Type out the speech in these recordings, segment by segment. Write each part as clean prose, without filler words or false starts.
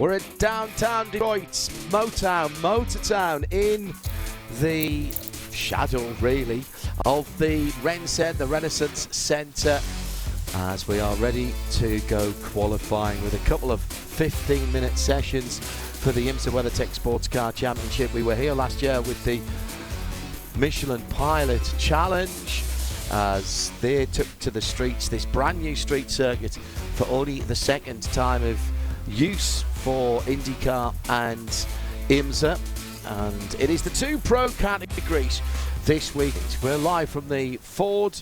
We're at downtown Detroit's Motortown in the shadow, really, of the the Renaissance Centre, as we are ready to go qualifying with a couple of 15-minute sessions for the IMSA WeatherTech SportsCar Championship. We were here last year with the Michelin Pilot Challenge as they took to the streets, this brand new street circuit, for only the second time of use for IndyCar and IMSA. And it is the two pro categories this week. We're live from the Ford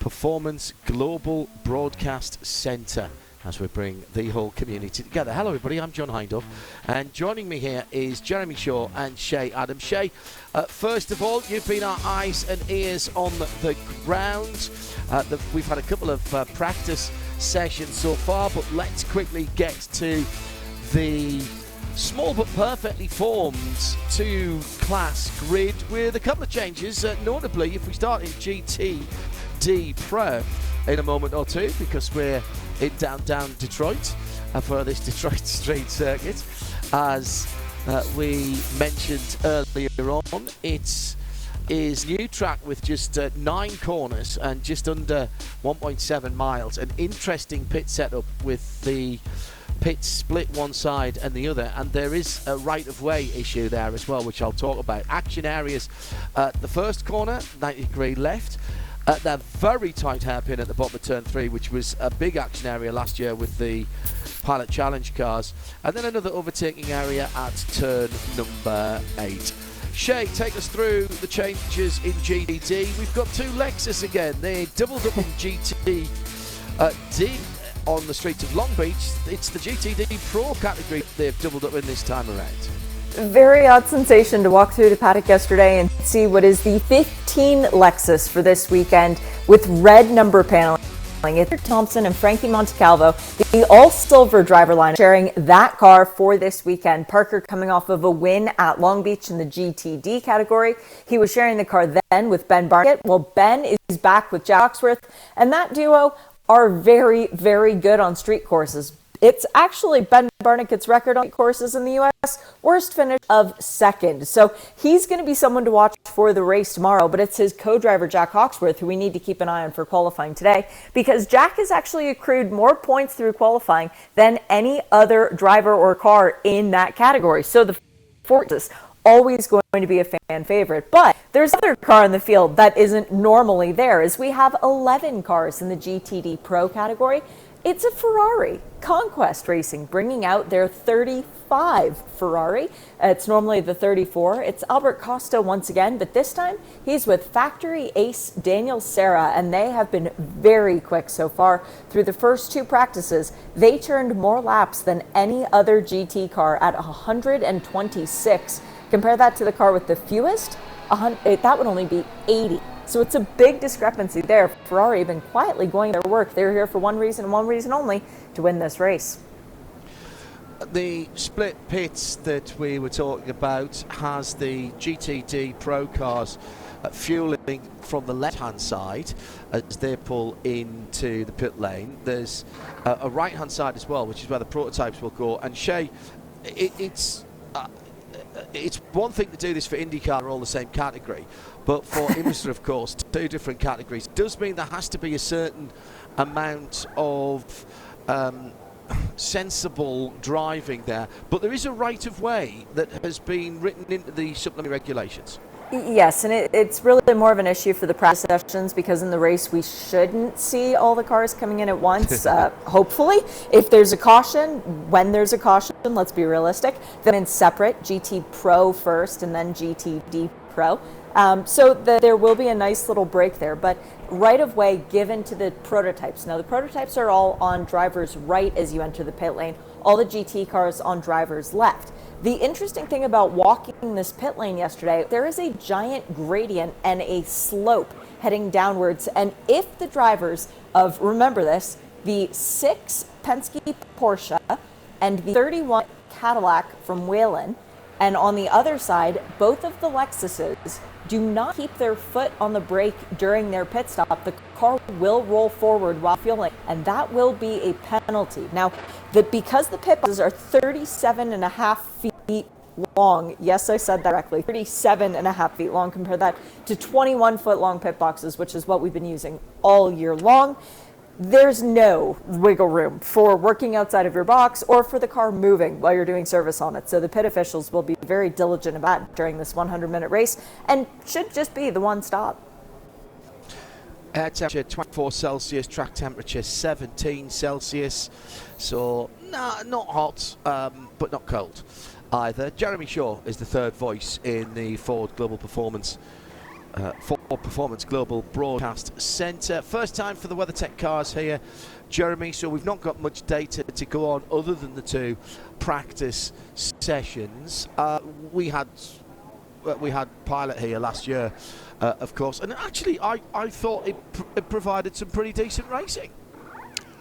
Performance Global Broadcast Centre as we bring the whole community together. Hello everybody, I'm John Hindhaugh, and joining me here is Jeremy Shaw and Shay Adams. Shay, first of all, you've been our eyes and ears on the ground. We've had a couple of practice sessions so far, but let's quickly get to the small but perfectly formed two-class grid with a couple of changes, notably if we start in GTD Pro in a moment or two, because we're in downtown Detroit for this Detroit street circuit. As we mentioned earlier on, it is new track with just 9 corners and just under 1.7 miles. An interesting pit setup with the pits split one side and the other, and there is a right-of-way issue there as well, which I'll talk about. Action areas at the first corner, 90-degree left. At that very tight hairpin at the bottom of turn 3, which was a big action area last year with the Pilot Challenge cars. And then another overtaking area at turn number 8. Shay, take us through the changes in GTD. We've got 2 Lexus again. They doubled up in GTD on the streets of Long Beach. It's the GTD Pro category they've doubled up in this time around. Very odd sensation to walk through the paddock yesterday and see what is the 15 Lexus for this weekend with red number paneling. It's Thompson and Frankie Montecalvo, the all-silver driver line, sharing that car for this weekend. Parker coming off of a win at Long Beach in the GTD category. He was sharing the car then with Ben Barnett. Well, Ben is back with Jack Hawksworth, and that duo are very, very good on street courses. It's actually Ben Barnett's record on courses in the U.S., worst finish of 2nd. So he's going to be someone to watch for the race tomorrow, but it's his co-driver, Jack Hawksworth, who we need to keep an eye on for qualifying today, because Jack has actually accrued more points through qualifying than any other driver or car in that category. So the Ford is always going to be a fan favorite. But there's another car in the field that isn't normally there, as we have 11 cars in the GTD Pro category. It's a Ferrari. Conquest Racing bringing out their 35 Ferrari. It's normally the 34. It's Albert Costa once again, but this time he's with factory ace Daniel Serra, and they have been very quick so far. Through the first 2 practices, they turned more laps than any other GT car at 126. Compare that to the car with the fewest, that would only be 80. So it's a big discrepancy there. Ferrari have been quietly going their work. They're here for one reason and one reason only, to win this race. The split pits that we were talking about has the GTD Pro cars fueling from the left-hand side as they pull into the pit lane. There's a right-hand side as well, which is where the prototypes will go. And Shay, it's one thing to do this for IndyCar, all the same category, but for IMSA, of course, 2 different categories. It does mean there has to be a certain amount of sensible driving there, but there is a right-of-way that has been written into the supplementary regulations. Yes, and it's really more of an issue for the practice sessions, because in the race we shouldn't see all the cars coming in at once. Hopefully, if there's a caution, when there's a caution, let's be realistic, then in separate, GT Pro first and then GTD Pro. So there will be a nice little break there, but right of way given to the prototypes. Now the prototypes are all on driver's right as you enter the pit lane, all the GT cars on driver's left. The interesting thing about walking this pit lane yesterday, there is a giant gradient and a slope heading downwards. And if the drivers of, remember this, the 6 Penske Porsche and the 31 Cadillac from Whelen, and on the other side, both of the Lexuses, do not keep their foot on the brake during their pit stop, the car will roll forward while fueling, and that will be a penalty. Now, because the pit boxes are 37.5 feet long, yes, I said that correctly, 37.5 feet long, compare that to 21-foot long pit boxes, which is what we've been using all year long. There's no wiggle room for working outside of your box or for the car moving while you're doing service on it. So the pit officials will be very diligent about it during this 100-minute race and should just be the one stop. Air temperature 24 Celsius, track temperature 17 Celsius. So, not hot, but not cold either. Jeremy Shaw is the third voice in the Ford Global Performance Global Broadcast Centre. First time for the WeatherTech cars here, Jeremy, so we've not got much data to go on other than the two practice sessions. We had Pilot here last year, of course, and actually I thought it provided some pretty decent racing.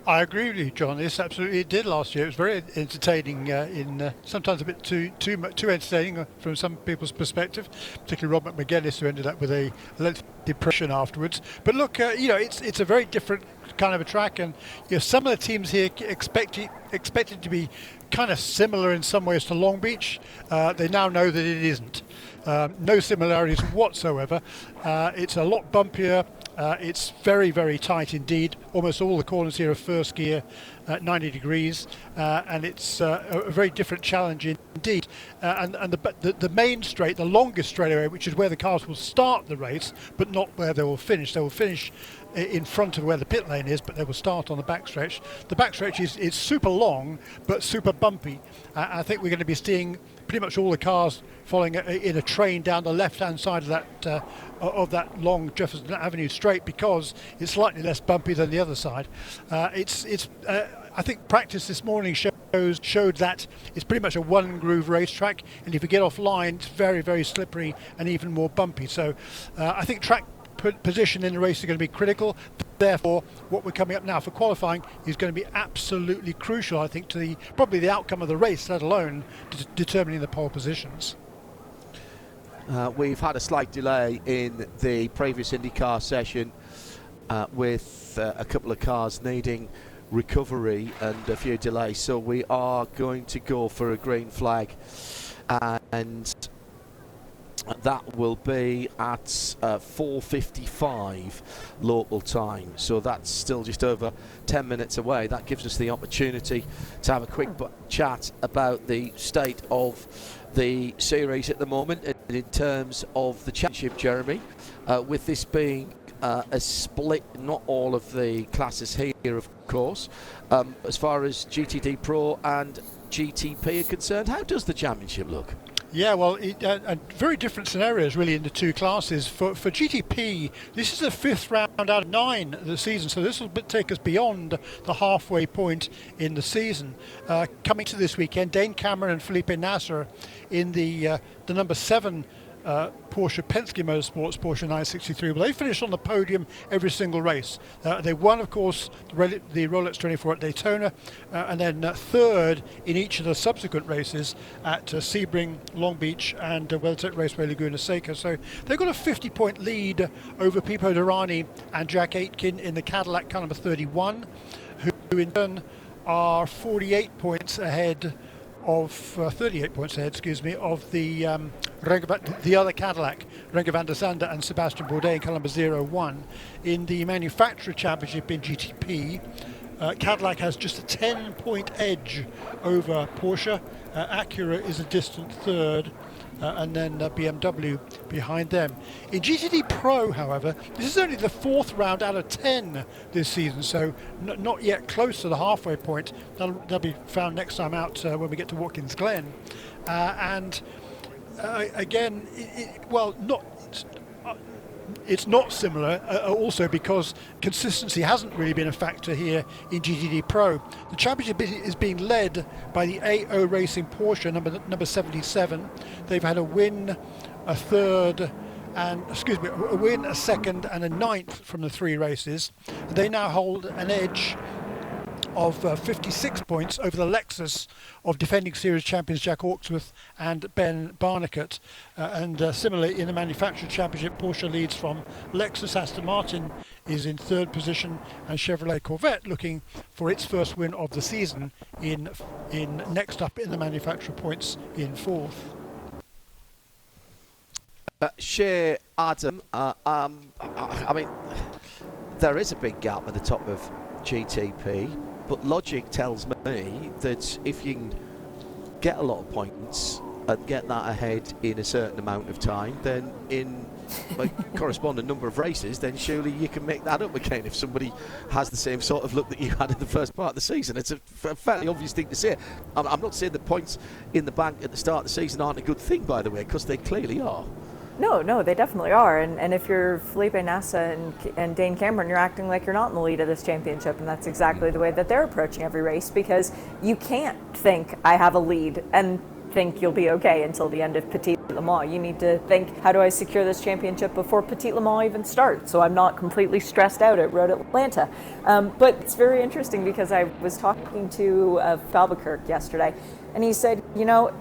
I agree with you, John. Yes, absolutely, it did last year. It was very entertaining, sometimes a bit too entertaining from some people's perspective, particularly Rob McGuinness, who ended up with a lengthy depression afterwards. But look, it's a very different kind of a track, and some of the teams here expected to be kind of similar in some ways to Long Beach. They now know that it isn't. No similarities whatsoever. It's a lot bumpier. It's very, very tight indeed. Almost all the corners here are first gear at 90 degrees, and it's a very different challenge indeed. And the main straight, the longest straightaway, which is where the cars will start the race, but not where they will finish. They will finish in front of where the pit lane is, but they will start on the backstretch. The backstretch is super long, but super bumpy. I think we're going to be seeing pretty much all the cars following in a train down the left-hand side of that long Jefferson Avenue straight, because it's slightly less bumpy than the other side. I think practice this morning showed that it's pretty much a one-groove racetrack, and if you get offline, it's very, very slippery and even more bumpy. So I think track position in the race is going to be critical. Therefore, what we're coming up now for qualifying is going to be absolutely crucial, I think, to probably the outcome of the race, let alone determining the pole positions. We've had a slight delay in the previous IndyCar session with a couple of cars needing recovery and a few delays, so we are going to go for a green flag, and that will be at 4:55 local time, so that's still just over 10 minutes away. That gives us the opportunity to have a quick chat about the state of the series at the moment in terms of the championship, Jeremy, with this being a split, not all of the classes here, of course, as far as GTD Pro and GTP are concerned. How does the championship look? Yeah, well, very different scenarios really in the two classes. For GTP, this is the fifth round out of 9 of the season, so this will take us beyond the halfway point in the season. Coming to this weekend, Dane Cameron and Felipe Nasser in the number 7 Porsche Penske Motorsports Porsche 963. Well, they finished on the podium every single race. They won, of course, the Rolex 24 at Daytona, and then third in each of the subsequent races at Sebring, Long Beach, and WeatherTech Raceway Laguna Seca. So they've got a 50-point lead over Pipo Derani and Jack Aitken in the Cadillac car number 31, who in turn are 48 points ahead of 38 points ahead, of the other Cadillac, Renger van der Zande and Sebastian Bourdais in car number 01. In the Manufacturer Championship in GTP, Cadillac has just a 10-point edge over Porsche. Acura is a distant third, and then BMW behind them. In GTD Pro, however, this is only the 4th round out of 10 this season, so not yet close to the halfway point. That'll be found next time out when we get to Watkins Glen. Again, it's not similar also because consistency hasn't really been a factor here in GTD Pro. The championship is being led by the AO Racing Porsche number 77. They've had a win, a win, a second and a 9th from the 3 races. They now hold an edge of 56 points over the Lexus of defending series champions Jack Hawksworth and Ben Barnicat. Similarly, in the manufacturer championship, Porsche leads from Lexus. Aston Martin is in third position, and Chevrolet Corvette looking for its first win of the season in next up in the manufacturer points in fourth. Shea, Adam, I mean, there is a big gap at the top of GTP, but logic tells me that if you can get a lot of points and get that ahead in a certain amount of time, then in a corresponding number of races, then surely you can make that up again if somebody has the same sort of look that you had in the first part of the season. It's a fairly obvious thing to say. I'm not saying that points in the bank at the start of the season aren't a good thing, by the way, because they clearly are. No, they definitely are. And if you're Felipe Nasser and Dane Cameron, you're acting like you're not in the lead of this championship. And that's exactly the way that they're approaching every race, because you can't think I have a lead and think you'll be okay until the end of Petit Le Mans. You need to think, how do I secure this championship before Petit Le Mans even starts, so I'm not completely stressed out at Road Atlanta. But it's very interesting because I was talking to Falbekerk yesterday, and he said,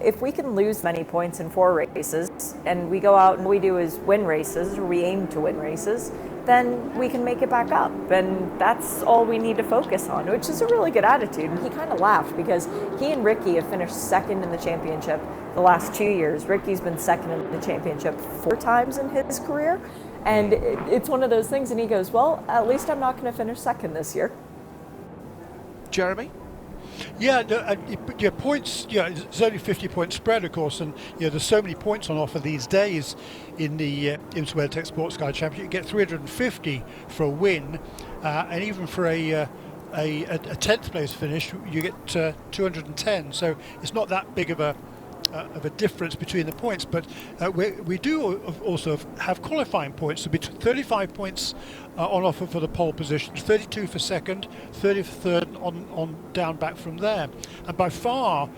if we can lose many points in 4 races and we go out and all we do is win races, or we aim to win races, then we can make it back up. And that's all we need to focus on, which is a really good attitude. And he kind of laughed because he and Ricky have finished second in the championship the last 2 years. Ricky's been second in the championship 4 times in his career. And it's one of those things. And he goes, well, at least I'm not going to finish second this year. Jeremy? Yeah, points. Yeah, it's only 50-point spread, of course, and there's so many points on offer these days in the IMSA WeatherTech SportsCar Championship. You get 350 for a win, and even for a 10th place finish, you get 210. So it's not that big of a difference between the points, but we do also have qualifying points. So between 35 points on offer for the pole position, 32 for second, 30 for third, on down back from there. And by far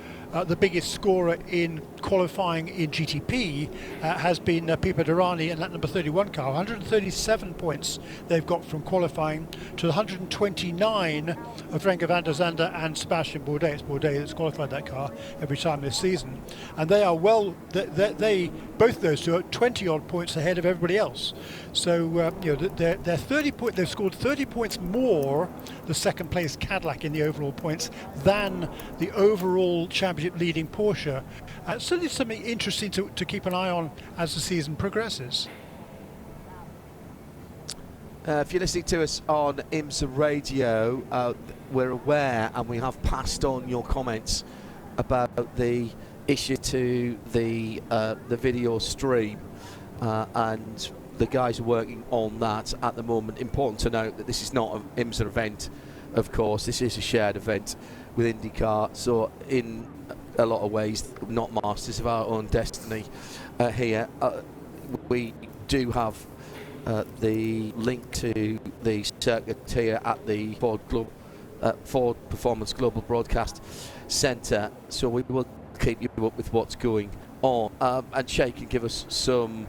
the biggest scorer in qualifying in GTP has been Pipo Derani in that number 31 car. 137 points they've got from qualifying to the 129 of Renger van der Zande and Sebastian Bourdais. It's Bourdais that's qualified that car every time this season, and they are they both those two are 20 odd points ahead of everybody else. So they're 30 points. They've scored 30 points more, the second place Cadillac in the overall points, than the overall championship leading Porsche. Certainly something interesting to keep an eye on as the season progresses. If you're listening to us on IMSA Radio, we're aware and we have passed on your comments about the issue to the video stream, and the guys are working on that at the moment. Important to note that this is not an IMSA event, of course. This is a shared event with IndyCar, so in a lot of ways not masters of our own destiny here. We do have the link to the circuit here at the Ford Performance Global Broadcast Centre, so we will keep you up with what's going on, and Shay can give us some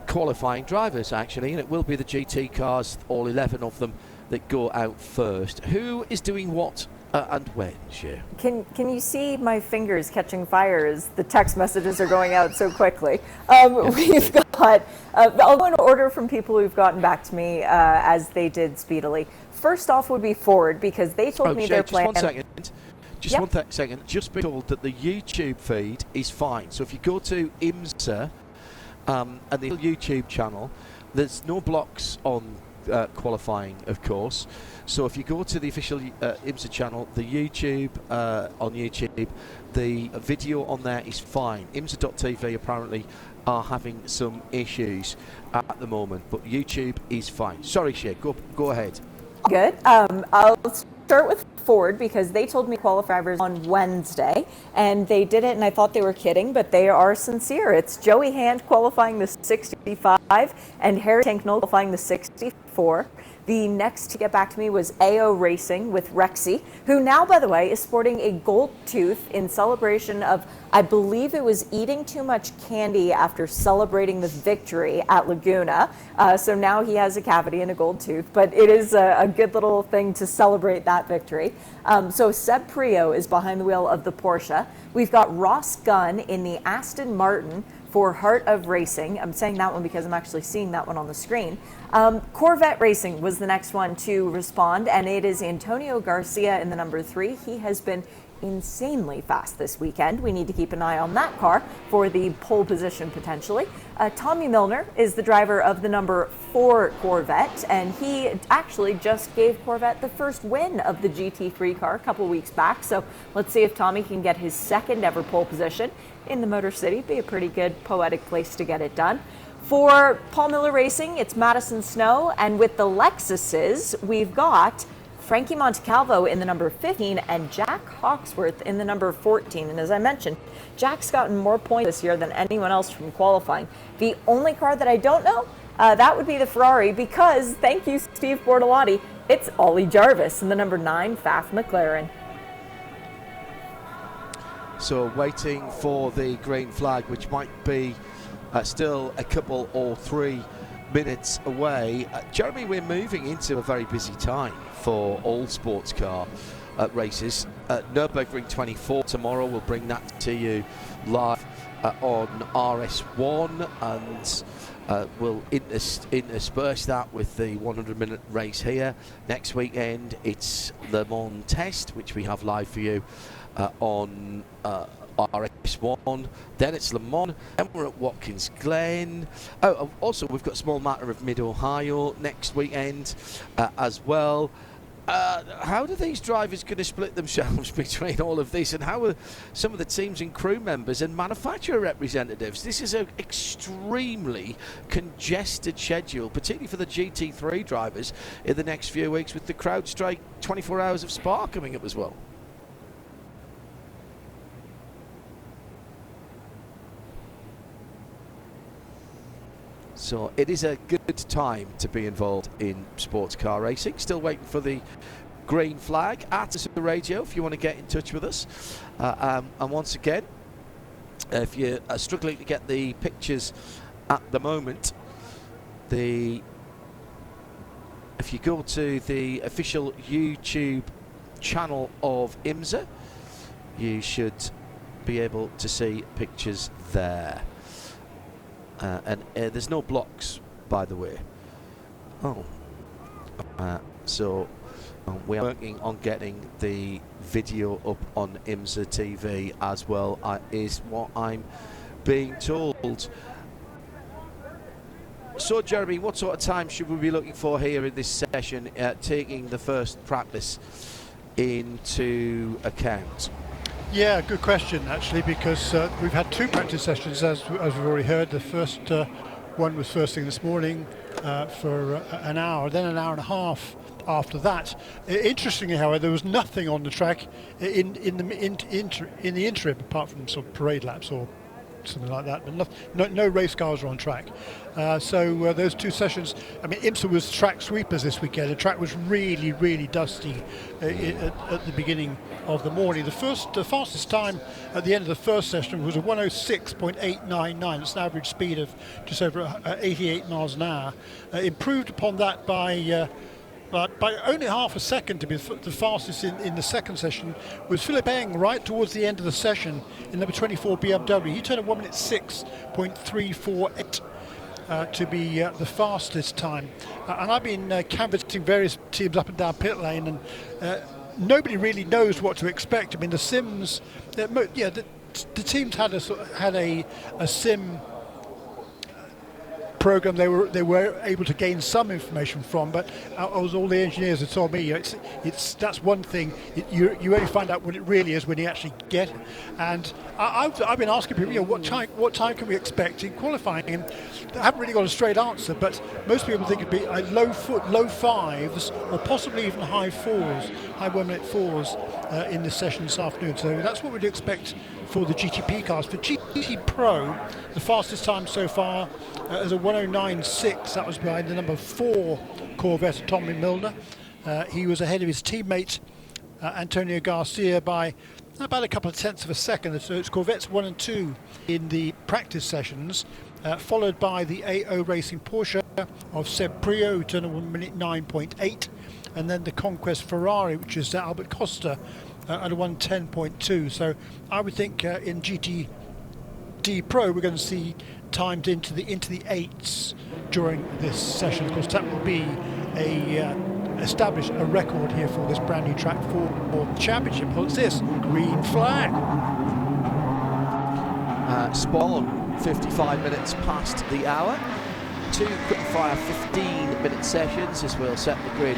qualifying drivers actually, and it will be the GT cars, all 11 of them, that go out first. Who is doing what and when, Shay? Can you see my fingers catching fire as the text messages are going out so quickly? We've got, I'll go in order from people who've gotten back to me as they did speedily. First off would be Ford, because they told me Shay, their plan. Just one second. Just be told that the YouTube feed is fine. So if you go to IMSA and the YouTube channel, there's no blocks on qualifying, of course. So if you go to the official IMSA channel, the YouTube on YouTube, the video on there is fine. IMSA.tv apparently are having some issues at the moment, but YouTube is fine. Sorry, Shay, go ahead. Good. I'll start with Ford, because they told me qualifiers on Wednesday, and they did it, and I thought they were kidding, but they are sincere. It's Joey Hand qualifying the 65 and Harry Tanknell qualifying the 64. The next to get back to me was Autoracing with Rexy, who now, by the way, is sporting a gold tooth in celebration of, I believe it was eating too much candy after celebrating the victory at Laguna. So now he has a cavity and a gold tooth, but it is a good little thing to celebrate that victory. So Seb Prio is behind the wheel of the Porsche. We've got Ross Gunn in the Aston Martin for Heart of Racing. I'm saying that one because I'm actually seeing that one on the screen. Corvette Racing was the next one to respond, and it is Antonio Garcia in the number 3. He has been insanely fast this weekend. We need to keep an eye on that car for the pole position potentially. Tommy Milner is the driver of the number 4 Corvette, and he actually just gave Corvette the first win of the GT3 car a couple weeks back. So let's see if Tommy can get his second ever pole position in the Motor City. Be a pretty good poetic place to get it done. For Paul Miller Racing, it's Madison Snow, and with the Lexuses, we've got Frankie Montecalvo in the number 15 and Jack Hawksworth in the number 14. And as I mentioned, Jack's gotten more points this year than anyone else from qualifying. The only car that I don't know, that would be the Ferrari, because, thank you, Steve Bortolotti, it's Ollie Jarvis in the number 9 Faf McLaren. So waiting for the green flag, which might be still a couple or 3 minutes away. Jeremy, we're moving into a very busy time for all sports car races. Nürburgring 24 tomorrow, we'll bring that to you live on RS1, and we'll intersperse that with the 100-minute race here. Next weekend it's Le Mans Test, which we have live for you on RS1, then it's Le Mans, then we're at Watkins Glen. Oh, also we've got a small matter of Mid-Ohio next weekend as well. How are these drivers going to split themselves between all of this, and how are some of the teams and crew members and manufacturer representatives? This is an extremely congested schedule, particularly for the GT3 drivers in the next few weeks, with the CrowdStrike 24 Hours of Spa coming up as well. So it is a good time to be involved in sports car racing. Still waiting for the green flag at the radio if you want to get in touch with us. And once again, if you're struggling to get the pictures at the moment, if you go to the official YouTube channel of IMSA, you should be able to see pictures there. And there's no blocks, by the way. So we are working on getting the video up on IMSA TV as well, is what I'm being told. So Jeremy, what sort of time should we be looking for here in this session, taking the first practice into account? Yeah, good question actually, because we've had 2 practice sessions as we've already heard. The first one was first thing this morning for an hour, then an hour and a half after that. Interestingly, however, there was nothing on the track in the interim, apart from sort of parade laps or something like that, but no race cars are on track. So those 2 sessions, I mean, IMSA was track sweepers this weekend. The track was really, really dusty at the beginning of the morning. The fastest time at the end of the first session was a 106.899. It's an average speed of just over 88 miles an hour. Improved upon that by only half a second to be the fastest in the second session was Philip Eng right towards the end of the session in number 24 BMW. He turned a 1 minute 6.348 to be the fastest time. And I've been canvassing various teams up and down pit lane, and nobody really knows what to expect. I mean, the sims, the teams had a sim program they were able to gain some information from, but as all the engineers have told me, that's one thing. You only find out what it really is when you actually get it. And I've been asking people, what time can we expect in qualifying? And I haven't really got a straight answer, but most people think it'd be low 5s or possibly even high 1 minute 4s in this session this afternoon. So that's what we'd expect for the GTP cars. For GTD Pro, the fastest time so far as a 109.6. That was behind the number 4 Corvette, Tommy Milner. He was ahead of his teammate Antonio Garcia by about a couple of tenths of a second. So it's Corvettes 1 and 2 in the practice sessions, followed by the AO Racing Porsche of Seb Prix, who turned 1 minute 9.8, and then the Conquest Ferrari, which is Albert Costa at a 1:10.2. So I would think in GTD Pro we're going to see timed into the 8s during this session. Of course, that will be establish a record here for this brand new track for the championship. What's this? Green flag. Spawn, 55 minutes past the hour. 2 quick-fire 15-minute sessions as we'll set the grid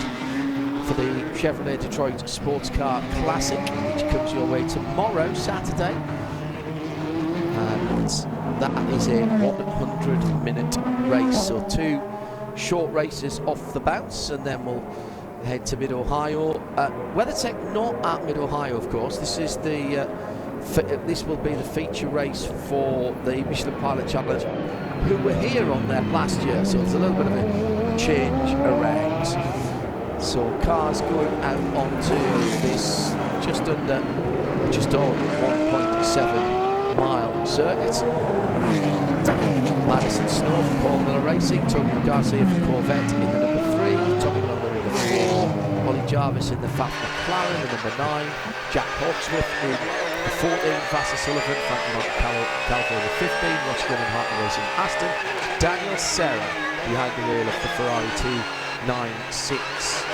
for the Chevrolet Detroit Sports Car Classic, which comes your way tomorrow, Saturday. And that is a 100-minute race, so 2 short races off the bounce, and then we'll head to Mid-Ohio. WeatherTech not at Mid-Ohio, of course. This is the this will be the feature race for the Michelin Pilot Challenge, who were here on there last year, so it's a little bit of a change around. So cars going out onto this just on 1.7 mile circuit. Madison Snow for Paul Miller Racing, Tony Garcia for Corvette in the number 3, Tommy Miller in the 4, Ollie Jarvis in the Fat McLaren in the number 9, Jack Hawksworth in the 14, Vassar Sullivan, Frankie Montecalvo in the 15, Ross Gunn and Hartley Racing Aston, Daniel Serra behind the wheel of the Ferrari 296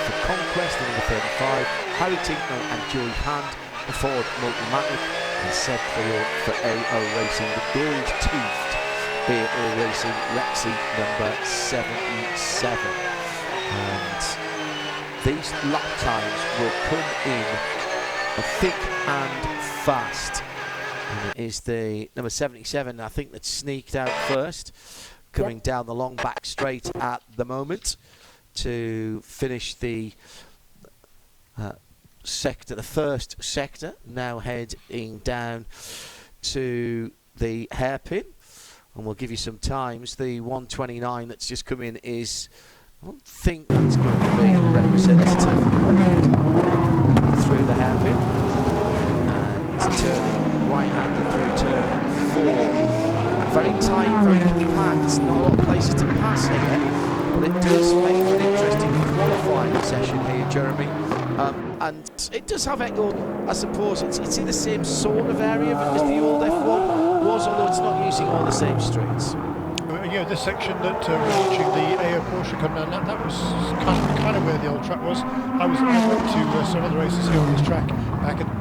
for Conquest in number 35, Harry Tinknell and Joey Hand for Ford Multimatic, and Seb Theo for AO Racing, the gold-toothed AO Racing Lexi number 77. And these lap times will come in thick and fast. And it is the number 77, I think, that sneaked out first, coming down the long back straight at the to finish the sector, the first sector, now heading down to the hairpin, and we'll give you some times. The 1:29 that's just come in is, I don't think that's going to be representative, through the hairpin and turning right-handed through turn 4. Very tight, very compact, not a lot of places to pass here, but it does make an interesting qualifying session here, Jeremy. And it does have echo, I suppose. It's in the same sort of area as the old F1 was, although it's not using all the same streets. Yeah, this section that we're watching the AO Porsche come down, that was kind of where the old track was. I went to some other races here on this track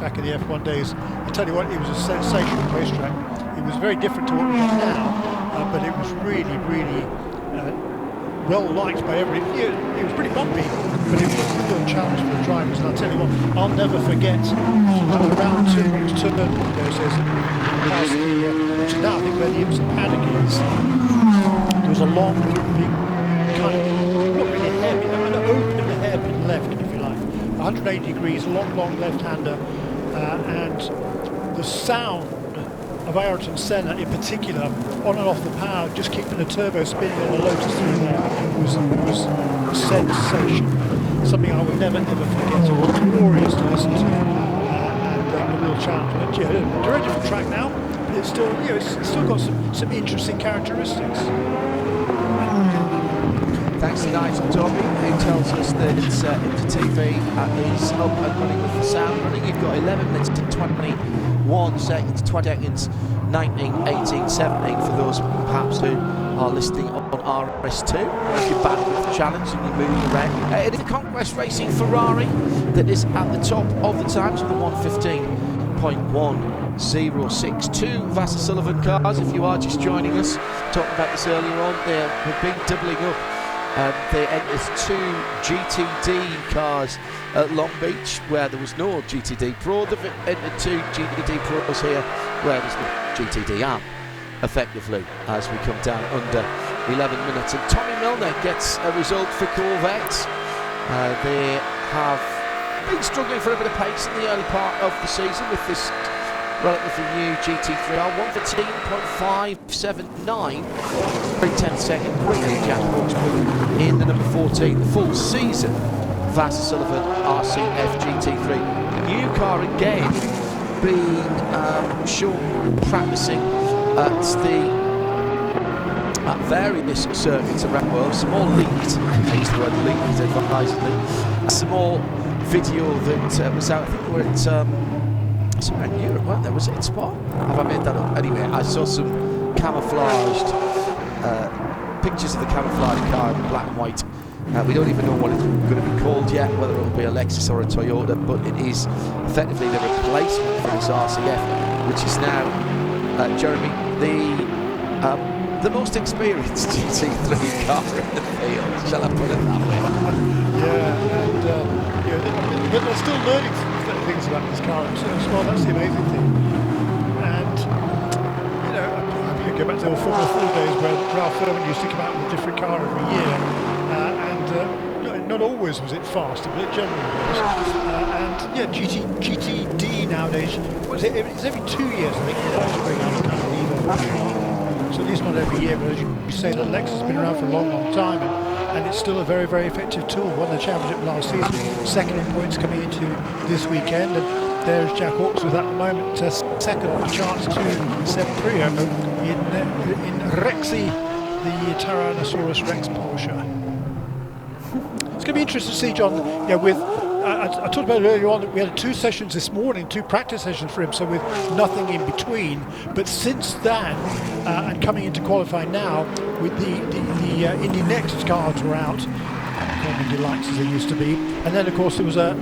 back in the F1 days. I tell you what, it was a sensational racetrack. It was very different to what we have now, but it was really, really well liked by everybody. It was pretty bumpy, but it was a real challenge for the drivers. And I'll tell you what, I'll never forget around 2 minutes turn, which is now I think where the IMSA paddock is. There was a long, kind of, not really hairpin, an open hairpin left, if you like. 180 degrees, long left-hander, and the sound of Ayrton Senna in particular, on and off the power, just keeping the turbo spinning on the Lotus through there, was a sensation. Something I would never ever forget. It was glorious to listen to, and a real challenge. But yeah, they're a different track now, but it's still, it's still got some interesting characteristics. Thanks to Nigel Dobby, who tells us that it's into TV is up and running with the sound running. You've got 11 minutes to 21 seconds, 20 seconds, 19, 18, 17 for those perhaps who are listening on RS2. If you're back with the challenge and you're moving around. It is the Conquest Racing Ferrari that is at the top of the times with the 1:15.106. 2 Vassar Sullivan cars, if you are just joining us, talking about this earlier on, they've been doubling up. They entered 2 GTD cars at Long Beach where there was no GTD Pro. They've entered 2 GTD Pros here where there's no GTD AM, effectively, as we come down under 11 minutes. And Tommy Milner gets a result for Corvette. They have been struggling for a bit of pace in the early part of the season with this relatively new GT3 R, 1:14.579, 3/10 second quicker than Jack Hawksby in the number 14, the full season Vassar Sullivan RCF GT3. The new car again being practicing at various circuits around the world. Some more leaked, I use the word leaked advisedly, some more video that was out, I think they were at somewhere in Europe, weren't there? Was it in Spa? Have I made that up? Anyway, I saw some camouflaged pictures of the camouflaged car in black and white. We don't even know what it's going to be called yet, whether it'll be a Lexus or a Toyota, but it is effectively the replacement for this RCF, which is now, Jeremy, the most experienced GT3 car in the field, shall I put it that way? Yeah, and but they're still learning things about this car as well. That's the amazing thing. And I go back to the old Formula 4 days where Ralph Furman used to come out with a different car every year, and not always was it faster, but it generally was. And yeah, GTD nowadays, it's every 2 years I think they like to bring out a kind of Evo. So at least not every year, but as you say, that Lexus has been around for a long, long time, and it's still a very, very effective tool. Won the championship last season, second in points coming into this weekend, and there's Jack Hawksworth at the moment, second on the charts to Seb Prix in Rexy, the Tyrannosaurus Rex Porsche. It's going to be interesting to see, John, with I talked about it earlier on that we had 2 sessions this morning, 2 practice sessions for him, so with nothing in between. But since then, and coming into qualifying now, with the Indy Next cards were out, Indy Lights as they used to be, and then of course there was a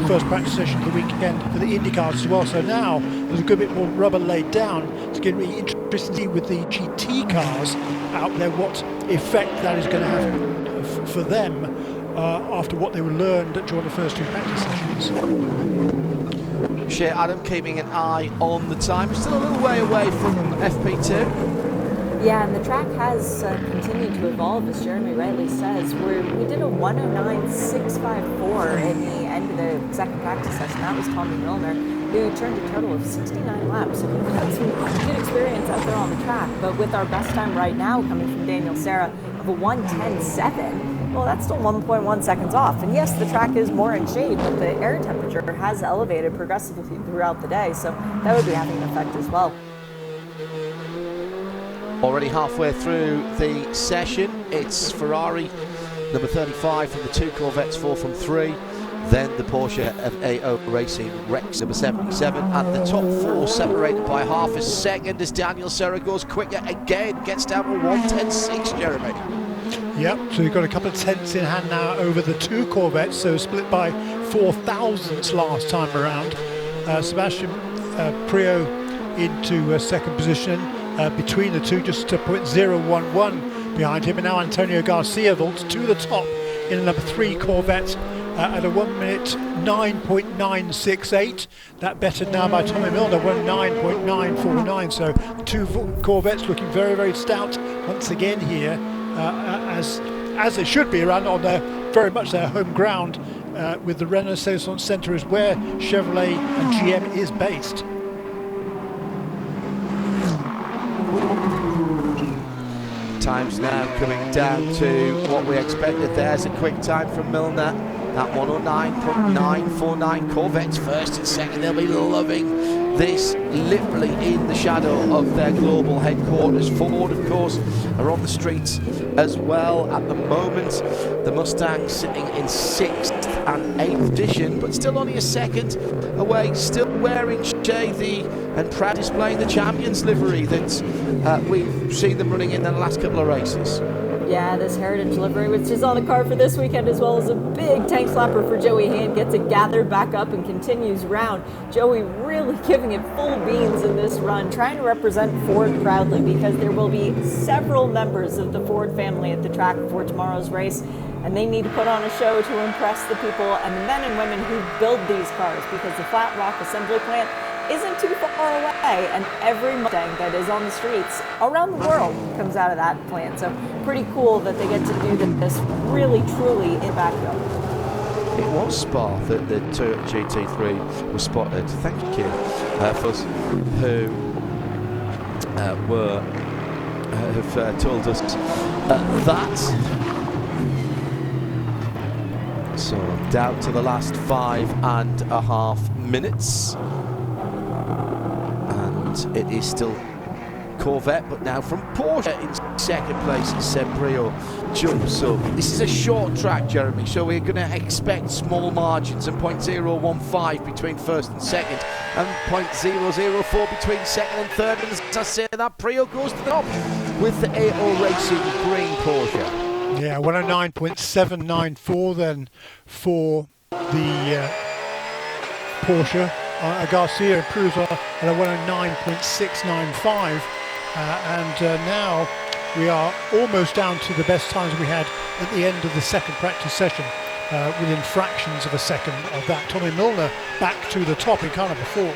first practice session of the weekend for the Indy cards as well. So now there's a good bit more rubber laid down. It's going to be interesting to see with the GT cars out there what effect that is going to have for them. After what they were learned during the first 2 practice sessions. Shea Adam keeping an eye on the time. We're still a little way away from FP2. Yeah, and the track has continued to evolve, as Jeremy rightly says. We did a 109.654 in the end of the second practice session. That was Tommy Milner, who turned a total of 69 laps. So we've had some good experience out there on the track. But with our best time right now coming from Daniel Serra of a 110.7, well, that's still 1.1 seconds off. And yes, the track is more in shade, but the air temperature has elevated progressively throughout the day, so that would be having an effect as well. Already halfway through the session, it's Ferrari number 35 from the 2 Corvettes, 4 from 3. Then the Porsche of autoracing Rex number 77 at the top 4, separated by half a second as Daniel Serra goes quicker again, gets down to 110.6, Jeremy. Yep, so you've got a couple of tenths in hand now over the 2 Corvettes, so split by 4 thousandths last time around. Sebastian Prix into second position between the two, just to 0.011 behind him, and now Antonio Garcia vaults to the top in the number 3 Corvette at a 1 minute 9.968. That bettered now by Tommy Milner, 9.949. So the 2 Corvettes looking very, very stout once again here. As they should be around on their very much their home ground, with the Renaissance Centre is where Chevrolet and GM is based. Times now coming down to what we expected. There's a quick time from Milner. That 109.949. Corvettes first and second. They'll be loving this, literally in the shadow of their global headquarters. Ford, of course, are on the streets as well at the moment. The Mustang sitting in 6th and 8th position, but still only a second away, still wearing shady and proud, displaying the champions livery that we've seen them running in the last couple of races. Yeah, this Heritage livery, which is on the car for this weekend, as well as a big tank slapper for Joey Hand, gets it gathered back up and continues round. Joey really giving it full beans in this run, trying to represent Ford proudly, because there will be several members of the Ford family at the track for tomorrow's race, and they need to put on a show to impress the people and the men and women who build these cars, because the Flat Rock Assembly Plant isn't too far away, and every Mustang that is on the streets around the world comes out of that plant. So pretty cool that they get to do this really, truly in backyard. it was Spa that the Toyota GT3 was spotted. Thank you, for us who have told us that. So down to the last 5.5 minutes, and it is still Corvette, but now from Porsche in second place. Seb Prix jumps up. This is a short track, Jeremy, so we're going to expect small margins, and 0.015 between first and second, and 0.004 between second and third. And as I say that, Prix goes to the top with the autoracing green Porsche. Yeah, 109.794 then for the Porsche. Garcia improves on a 109.695. Now we are almost down to the best times we had at the end of the second practice session, within fractions of a second of that. Tommy Milner back to the top in car number 4.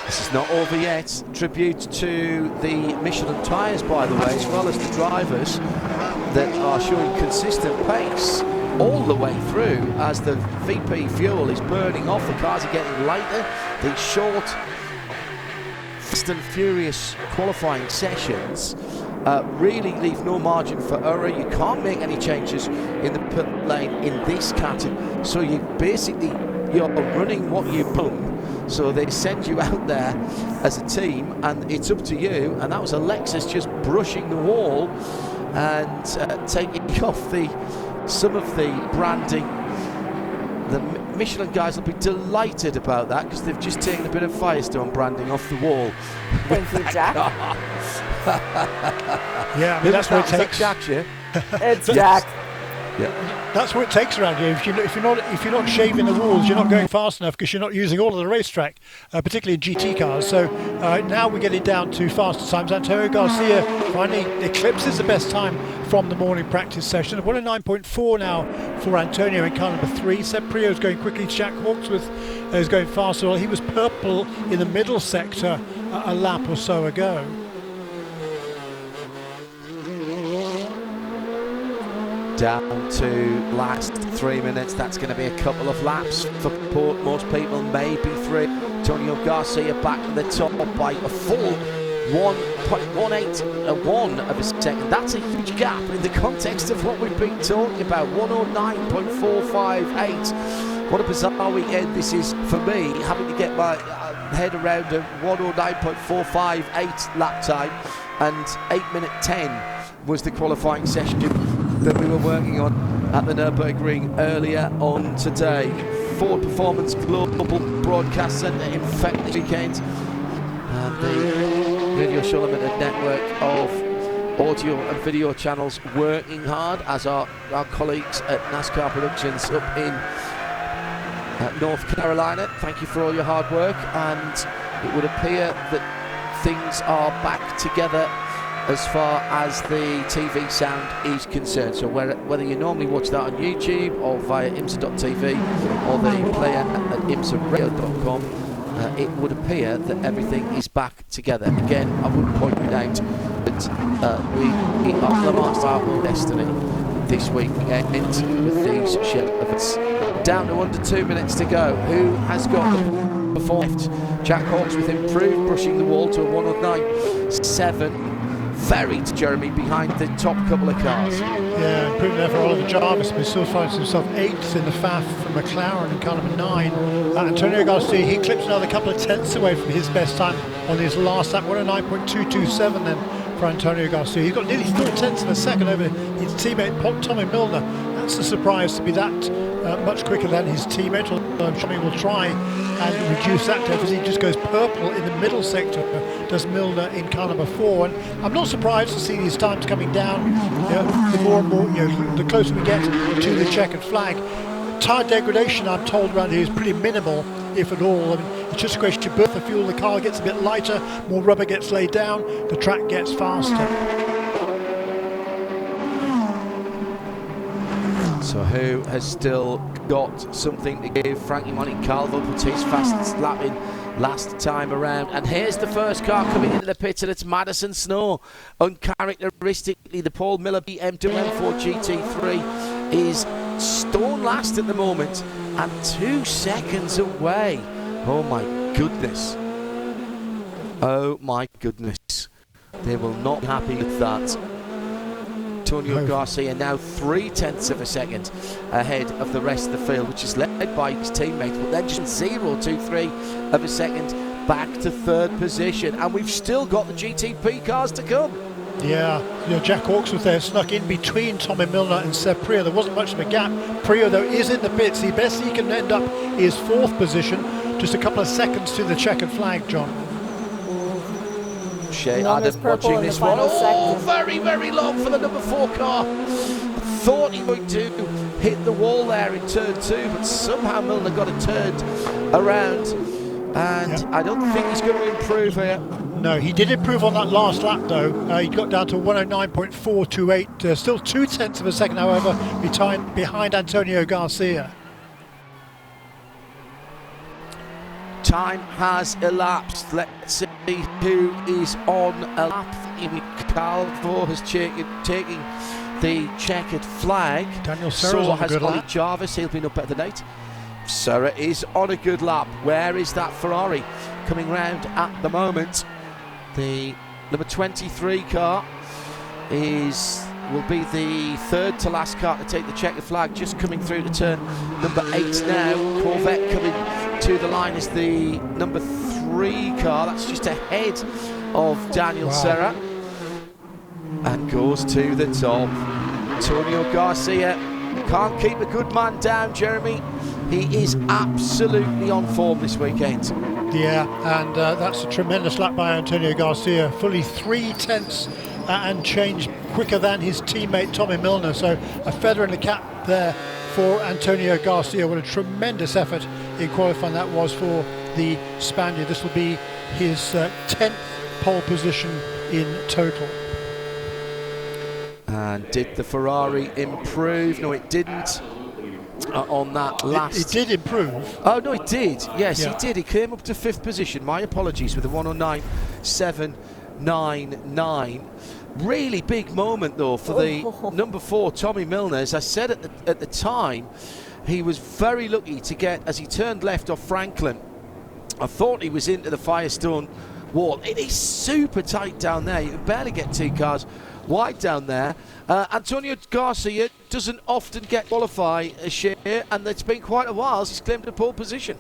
This is not over yet. Tribute to the Michelin tyres, by the way, as well as the drivers that are showing consistent pace all the way through as the VP fuel is burning off. The cars are getting lighter. The short, fast and furious qualifying sessions really leave no margin for error. You can't make any changes in the pit lane in this category. So you're running what you pump. So they send you out there as a team, and it's up to you. And that was a Lexus just brushing the wall and taking off some of the branding. The Michelin guys will be delighted about that, because they've just taken a bit of Firestone branding off the wall. Thank you, Jack. Yeah, I mean, that's what it takes. Jack, yeah? It's Jack. Yeah. That's what it takes around here. If you're not shaving the walls, you're not going fast enough, because you're not using all of the racetrack, particularly in GT cars. So now we're getting down to faster times. Antonio Garcia finally eclipses the best time from the morning practice session. 109.4 now for Antonio in car number 3. Seb Prix is going quickly. Jack Hawksworth is going faster. Well, he was purple in the middle sector a lap or so ago. Down to last 3 minutes. That's going to be a couple of laps for most people, maybe 3. Antonio Garcia back at the top by a full 1.181 of a second. That's a huge gap in the context of what we've been talking about. 109.458. What a bizarre weekend this is for me, having to get my head around a 109.458 lap time, and 8:10 was the qualifying session that we were working on at the Nürburgring earlier on today. Ford Performance Global Broadcast Centre in fact this weekend, and the Radio Show Limited network of audio and video channels working hard, as our colleagues at NASCAR Productions up in North Carolina. Thank you for all your hard work, and it would appear that things are back together as far as the TV sound is concerned. So whether you normally watch that on YouTube or via IMSA.tv or the player at IMSARadio.com, it would appear that everything is back together. Again, I would point out that we are the master of our destiny this weekend with these shed events. Down to under 2 minutes to go. Who has got the performance? Jack Hawksworth improved, brushing the wall to a 109.7. Very to Jeremy behind the top couple of cars. Yeah, improving there for Oliver Jarvis, but he still finds himself 8th in the FAF from McLaren in car number 9. Antonio Garcia, he clips another couple of tenths away from his best time on his last lap. 109.227 then for Antonio Garcia. He's got nearly 4 tenths of a second over his teammate Tommy Milner. That's a surprise to be that much quicker than his teammate. I'm sure he will try and reduce that deficit. He just goes purple in the middle sector, does Milner in car number 4. And I'm not surprised to see these times coming down. The more and more, the closer we get to the checkered flag. Tyre degradation, I'm told, around here is pretty minimal, if at all. I mean, it's just a question of burn the fuel. The car gets a bit lighter, more rubber gets laid down, the track gets faster. So who has still got something to give? Frankie Montecalvo puts his fastest lap in last time around. And here's the first car coming into the pits, and it's Madison Snow. Uncharacteristically, the Paul Miller BMW M4 GT3 is stone last at the moment and 2 seconds away. Oh my goodness. Oh my goodness. They will not be happy with that. Antonio Garcia now 0.3 of a second ahead of the rest of the field, which is led by his teammates, but then just 0.23 of a second back to third position. And we've still got the GTP cars to come. Yeah, Jack Hawksworth there snuck in between Tommy Milner and Seb Prix. There wasn't much of a gap. Prix, though, is in the pits. The best he can end up is 4th position, just a couple of seconds to the checkered flag, John. Shea Adam watching this one. Oh, very, very long for the number 4 car. Thought he was going to hit the wall there in turn 2, but somehow Milner got it turned around, and I don't think he's going to improve here. No, he did improve on that last lap, though. He got down to 109.428, still 0.2 of a second, however, behind Antonio Garcia. Time has elapsed. Let's see who is on a lap. Calvo has taking the checkered flag. Daniel Serra's so on a has good Ollie lap. Jarvis. He'll be up better than 8. Serra is on a good lap. Where is that Ferrari coming round at the moment? The number 23 car will be the 3rd to last car to take the checkered flag, just coming through to turn number 8 now. Corvette coming to the line is the number 3 car. That's just ahead of Daniel Serra, and goes to the top. Antonio Garcia can't keep a good man down, Jeremy. He is absolutely on form this weekend. Yeah, and that's a tremendous lap by Antonio Garcia, fully 0.3 and change quicker than his teammate Tommy Milner. So a feather in the cap there for Antonio Garcia. What a tremendous effort in qualifying that was for the Spaniard. This will be his 10th pole position in total. And did the Ferrari improve? No, it didn't. On that last... It did improve. Oh, no, it did. Yes, he did. He came up to 5th position. My apologies, with a 109.799. Really big moment, though, for the number 4, Tommy Milner. As I said at the time, he was very lucky to get, as he turned left off Franklin, I thought he was into the Firestone wall. It is super tight down there. You can barely get 2 cars wide down there. Antonio Garcia doesn't often get qualify a share, and it's been quite a while since he's claimed a pole position.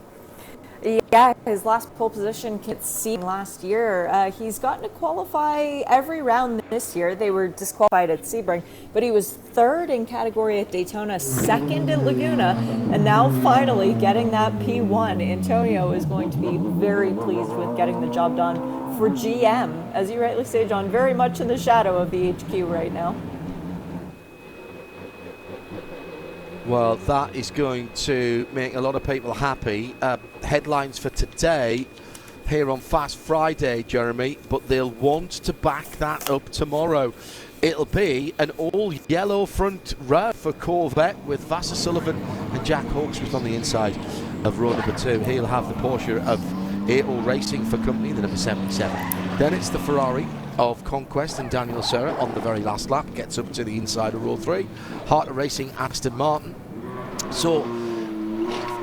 Yeah, his last pole position gets seen last year. He's gotten to qualify every round this year. They were disqualified at Sebring, but he was 3rd in category at Daytona, 2nd at Laguna, and now finally getting that P1. Antonio is going to be very pleased with getting the job done for GM. As you rightly say, John, very much in the shadow of the HQ right now. Well, that is going to make a lot of people happy. Headlines for today here on Fast Friday, Jeremy, but they'll want to back that up tomorrow. It'll be an all-yellow front row for Corvette with Vassar Sullivan and Jack Hawksworth on the inside of row number 2. He'll have the Porsche of Autoracing for company, the number 77. Then it's the Ferrari of Conquest and Daniel Serra on the very last lap, gets up to the inside of row 3. Heart of Racing, Aston Martin. So,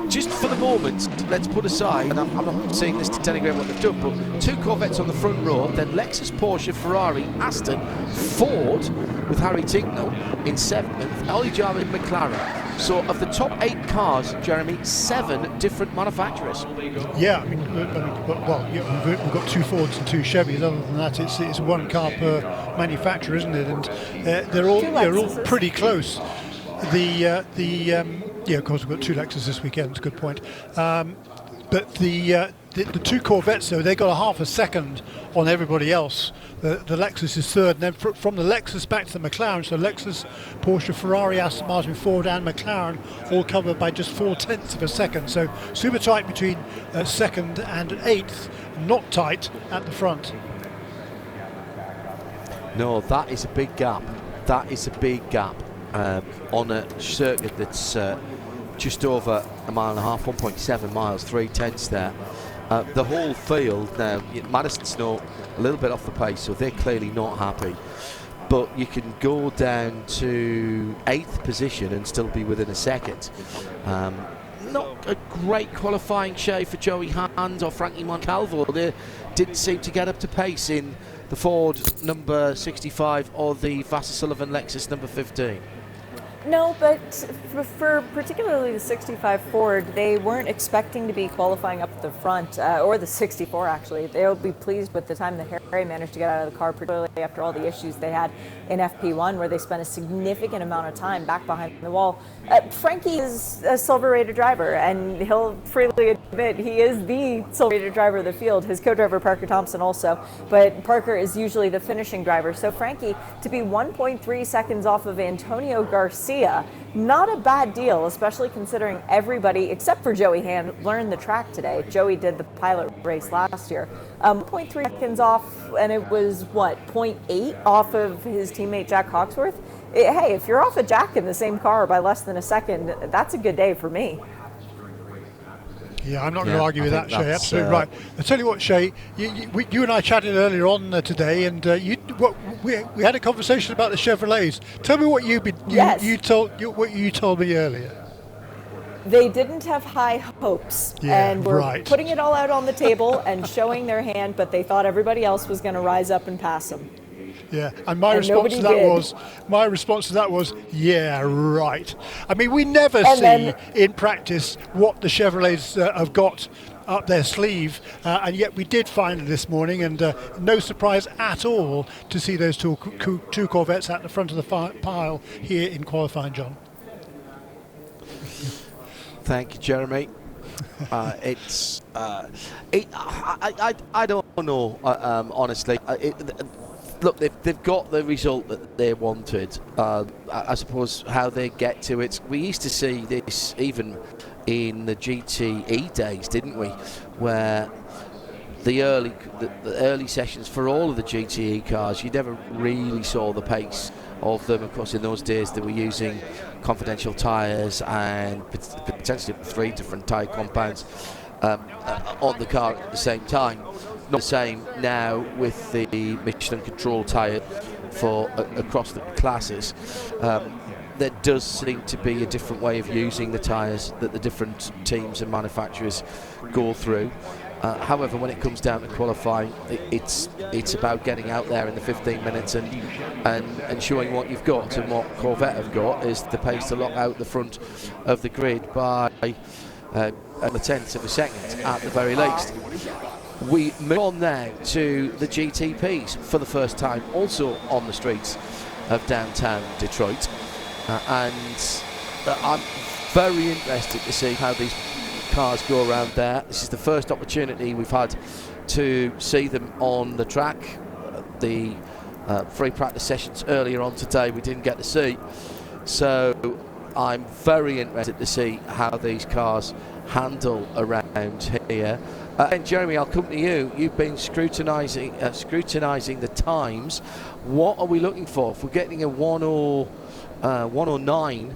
just for the moment, let's put aside, and I'm not saying this to denigrate what they've done, but 2 Corvettes on the front row, then Lexus, Porsche, Ferrari, Aston, Ford with Harry Tincknell in 7th, Ollie Jarvis, McLaren. So of the top 8 cars, Jeremy, 7 different manufacturers. Yeah, we've got 2 Fords and 2 Chevys. Other than that, it's 1 car per manufacturer, isn't it? And they're all pretty close. Of course, we've got 2 Lexus this weekend. It's a good point. But the 2 Corvettes, though, they got a half a second on everybody else. The Lexus is 3rd, and then from the Lexus back to the McLaren. So Lexus, Porsche, Ferrari, Aston Martin, Ford, and McLaren all covered by just 0.4 of a second. So super tight between 2nd and 8th, not tight at the front. No, that is a big gap. That is a big gap on a circuit that's just over a mile and a half, 1.7 miles, 0.3 there. The whole field now, Madison Snow a little bit off the pace, so they're clearly not happy. But you can go down to 8th position and still be within a second. Not a great qualifying show for Joey Hand or Frankie Montecalvo. They didn't seem to get up to pace in the Ford number 65 or the Vassar Sullivan Lexus number 15. No, but for particularly the 65 Ford, they weren't expecting to be qualifying up the front, or the 64 actually. They'll be pleased with the time that Harry managed to get out of the car, particularly after all the issues they had in FP1, where they spent a significant amount of time back behind the wall. Frankie is a silver-rated driver, and he'll freely admit he is the silver-rated driver of the field. His co-driver Parker Thompson also, but Parker is usually the finishing driver. So Frankie, to be 1.3 seconds off of Antonio Garcia, not a bad deal, especially considering everybody except for Joey Hand learned the track today. Joey did the pilot race last year. 0.3 seconds off, and it was what, 0.8 off of his teammate Jack Hawksworth. Hey, if you're off of Jack in the same car by less than a second, that's a good day for me. Yeah, I'm not going to argue with that, Shay. Absolutely right. I'll tell you what, Shay, you and I chatted earlier on today, and we had a conversation about the Chevrolets. Tell me what you told me earlier. They didn't have high hopes, and were putting it all out on the table and showing their hand, but they thought everybody else was going to rise up and pass them. Yeah, and my response to that was, yeah, right. I mean, we never see in practice what the Chevrolets have got up their sleeve, and yet we did find it this morning, and no surprise at all to see those two Corvettes at the front of the pile here in qualifying, John. Thank you, Jeremy. I don't know, honestly. Look, they've got the result that they wanted. I suppose how they get to it. We used to see this even in the GTE days, didn't we? Where the early sessions for all of the GTE cars, you never really saw the pace of them. Of course, in those days they were using confidential tyres and potentially 3 different tyre compounds on the car at the same time. Not the same now with the Michelin control tyre for across the classes. There does seem to be a different way of using the tyres that the different teams and manufacturers go through. However, when it comes down to qualifying, it's about getting out there in the 15 minutes and showing what you've got. And what Corvette have got is the pace to lock out the front of the grid by a tenth of a second at the very least. We move on now to the GTPs for the first time, also on the streets of downtown Detroit. And I'm very interested to see how these cars go around there. This is the first opportunity we've had to see them on the track. The free practice sessions earlier on today we didn't get to see. So I'm very interested to see how these cars handle around here. And Jeremy, I'll come to you. You've been scrutinising the times. What are we looking for? If we're getting a 109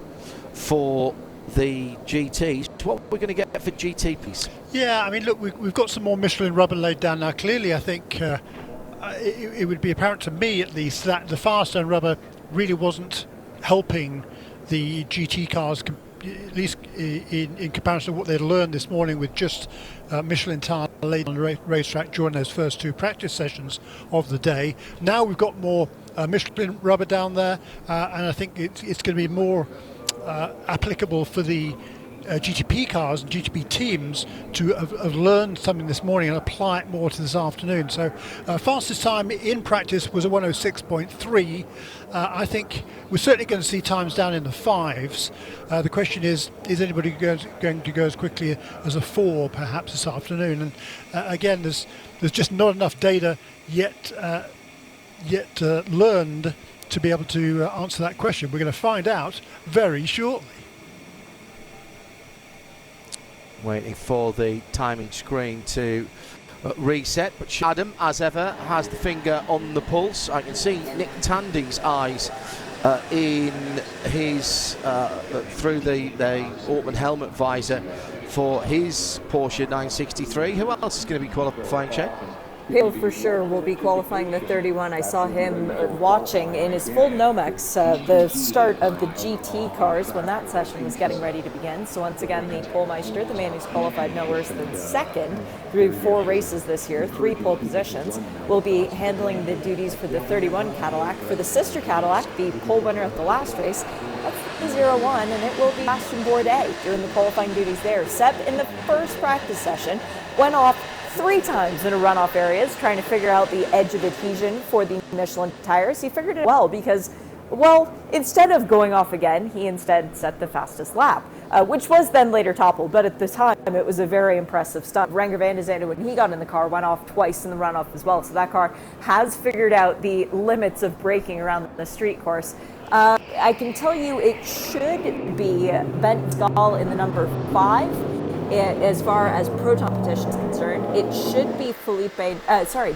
for the GTs, what are we going to get for GTPs? Yeah, I mean, look, we've got some more Michelin rubber laid down now. Clearly, I think it would be apparent to me, at least, that the Firestone rubber really wasn't helping the GT cars, at least in comparison to what they'd learned this morning with just Michelin tire laid on the racetrack during those first 2 practice sessions of the day. Now we've got more Michelin rubber down there, and I think it's going to be more applicable for the GTP cars and GTP teams to have learned something this morning and apply it more to this afternoon. So fastest time in practice was a 106.3. I think we're certainly going to see times down in the 5s. The question is anybody going to go as quickly as a 4 perhaps this afternoon? And again, there's just not enough data yet learned to be able to answer that question. We're going to find out very shortly. Waiting for the timing screen to reset, but Adam, as ever, has the finger on the pulse. I can see Nick Tandy's eyes in his through the Ortmann helmet visor for his Porsche 963. Who else is going to be qualifying, Shane? Hill for sure will be qualifying the 31. I saw him watching in his full Nomex the start of the GT cars when that session was getting ready to begin. So once again, the Polmeister, the man who's qualified no worse than second through 4 races this year, 3 pole positions, will be handling the duties for the 31 Cadillac. For the sister Cadillac, the pole winner at the last race, that's the 01, and it will be Ashton Bourdais during the qualifying duties there. Seb, in the first practice session, went off 3 times in a runoff areas trying to figure out the edge of adhesion for the Michelin tires. He figured it well because, well, instead of going off again, he instead set the fastest lap, which was then later toppled. But at the time, it was a very impressive stunt. Renger van der Zande, when he got in the car, went off twice in the runoff as well. So that car has figured out the limits of braking around the street course. I can tell you it should be Bent Gall in the number 5. As far as pro competition is concerned, it should be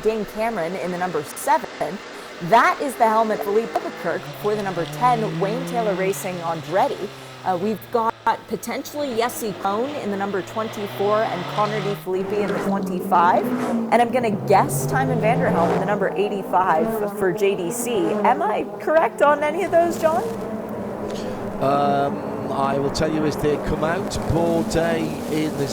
Dane Cameron in the number 7. That is the helmet Philippe Albuquerque for the number 10, Wayne Taylor Racing Andretti. We've got potentially Jesse Cohn in the number 24 and Connor Di Filippi in the 25. And I'm going to guess Timon Vanderhelm in the number 85 for JDC. Am I correct on any of those, John? I will tell you as they come out. Bourdais in the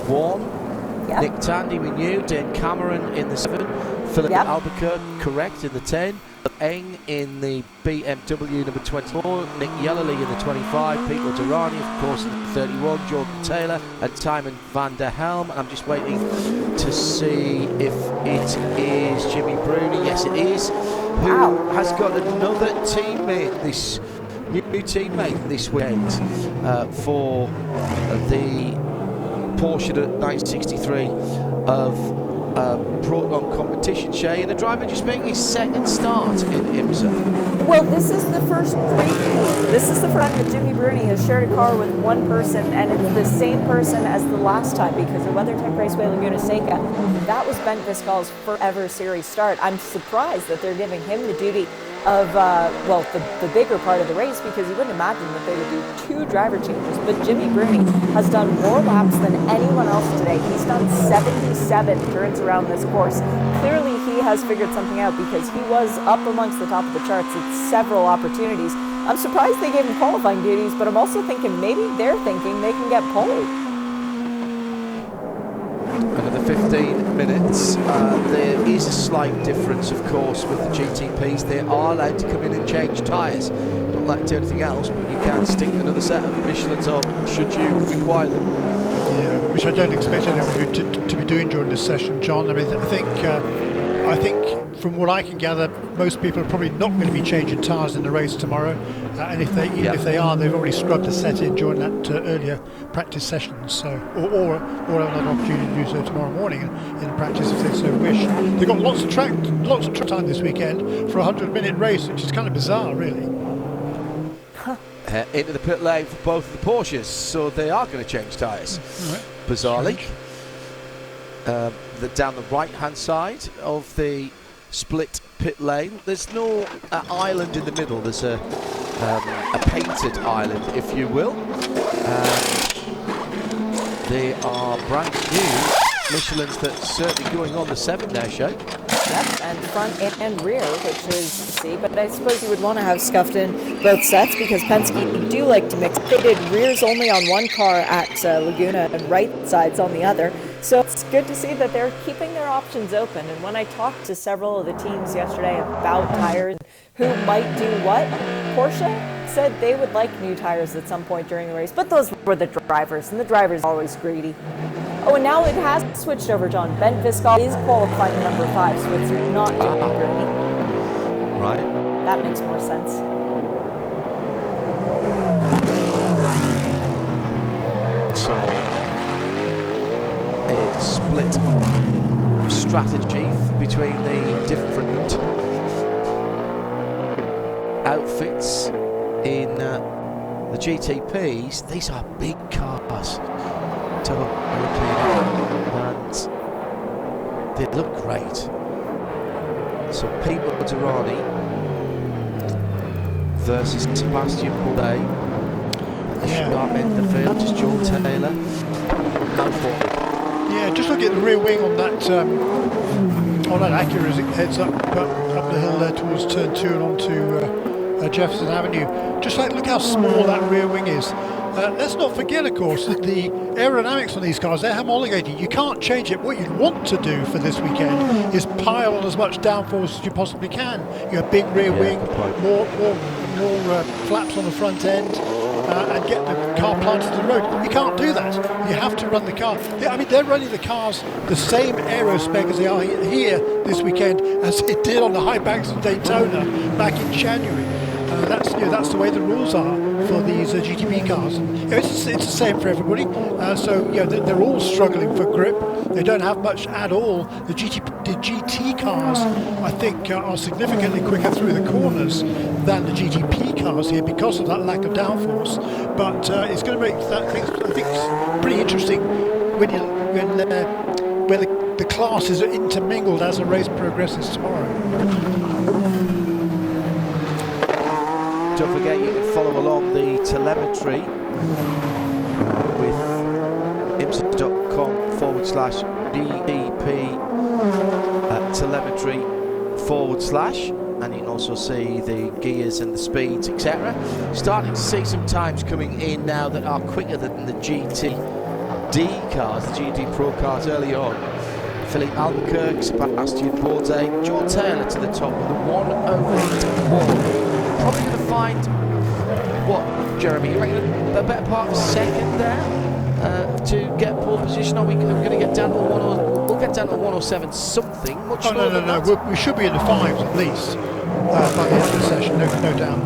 01. Yep. Nick Tandy, we knew. Dan Cameron in the 7. Philip Albuquerque, correct, in the 10. Eng in the BMW number 24. Nick Yellerly in the 25. Peter Durrani, of course, in the 31. Jordan Taylor and Timon van der Helm. I'm just waiting to see if it is Jimmy Bruni. Yes, it is. Who has got another teammate new teammate this weekend for the Porsche 963 of Proton competition, Shay, and the driver just making his second start in IMSA. Well, this is the first Prix. This is the first time that Jimmy Bruni has shared a car with one person, and it's the same person as the last time because the WeatherTech Raceway Laguna Seca, that was Ben Fiscal's forever series start. I'm surprised that they're giving him the duty of, the bigger part of the race because you wouldn't imagine that they would do 2 driver changes. But Jimmy Bruni has done more laps than anyone else today. He's done 77 turns around this course. Clearly he has figured something out because he was up amongst the top of the charts at several opportunities. I'm surprised they gave him qualifying duties, but I'm also thinking maybe they're thinking they can get pole. Another 15 minutes. There is a slight difference, of course, with the GTPs. They are allowed to come in and change tyres. Not allowed to do anything else, but you can stick another set of Michelins on should you require them. Yeah, which I don't expect anyone to be doing during this session, John. I mean, I think from what I can gather, most people are probably not going to be changing tyres in the race tomorrow. And if they are, they've already scrubbed the set in during that earlier practice sessions. So, or have another opportunity to do so tomorrow morning in practice if they so wish. They've got lots of track time this weekend for a 100-minute race, which is kind of bizarre, really. Into the pit lane for both of the Porsches, so they are going to change tyres. Right. Bizarrely. Down the right-hand side of the split pit lane, there's no island in the middle. There's a painted island, if you will. They are brand new Michelins that's certainly going on the 7 there, Shay. Yep, and front and rear, which is C, but I suppose you would want to have scuffed in both sets because Penske do like to mix. They did rears only on one car at Laguna and right sides on the other. So it's good to see that they're keeping their options open. And when I talked to several of the teams yesterday about tires, who might do what, Porsche said they would like new tires at some point during the race, but those were the drivers, and the drivers are always greedy. Oh, and now it has switched over, John. Ben Fiscal is qualifying number 5, so it's not Jimmy Bruni. Right. That makes more sense. So, a split strategy between the different outfits in the GTPs. These are big cars. And they look great. So Peter Durrani, versus Sebastian Bourdais. Yeah. Sharp end of the field, just John Taylor. No forward. Yeah, just look at the rear wing on that Acura as it heads up the hill there towards turn 2 and onto Jefferson Avenue. Just look how small that rear wing is. Let's not forget, of course, that the aerodynamics on these cars, they're homologated. You can't change it. What you'd want to do for this weekend is pile on as much downforce as you possibly can. You have big rear wing, more flaps on the front end, and get the car planted to the road. You can't do that. You have to run the car. I mean, they're running the cars the same aero spec as they are here this weekend as they did on the high banks of Daytona back in January. That's the way the rules are for these GTP cars. It's the same for everybody. They're all struggling for grip. They don't have much at all. The GT cars, I think, are significantly quicker through the corners than the GTP cars here because of that lack of downforce. But it's going to make that, I think, it's pretty interesting when the classes are intermingled as the race progresses tomorrow. Don't forget you can follow along the telemetry with imsa.com/DEP telemetry / and you can also see the gears and the speeds, etc. Starting to see some times coming in now that are quicker than the GTD cars, the GTD Pro cars early on. Philippe Albuquerque, Sebastian Bourdais, John Taylor to the top with a 1:08.1. Probably going to find, what, Jeremy, you reckon a better part of a second there to get pole position? Are we going to get down to we'll get down to 1:07 something? Much no. We should be in the 5s at least by the end of the session,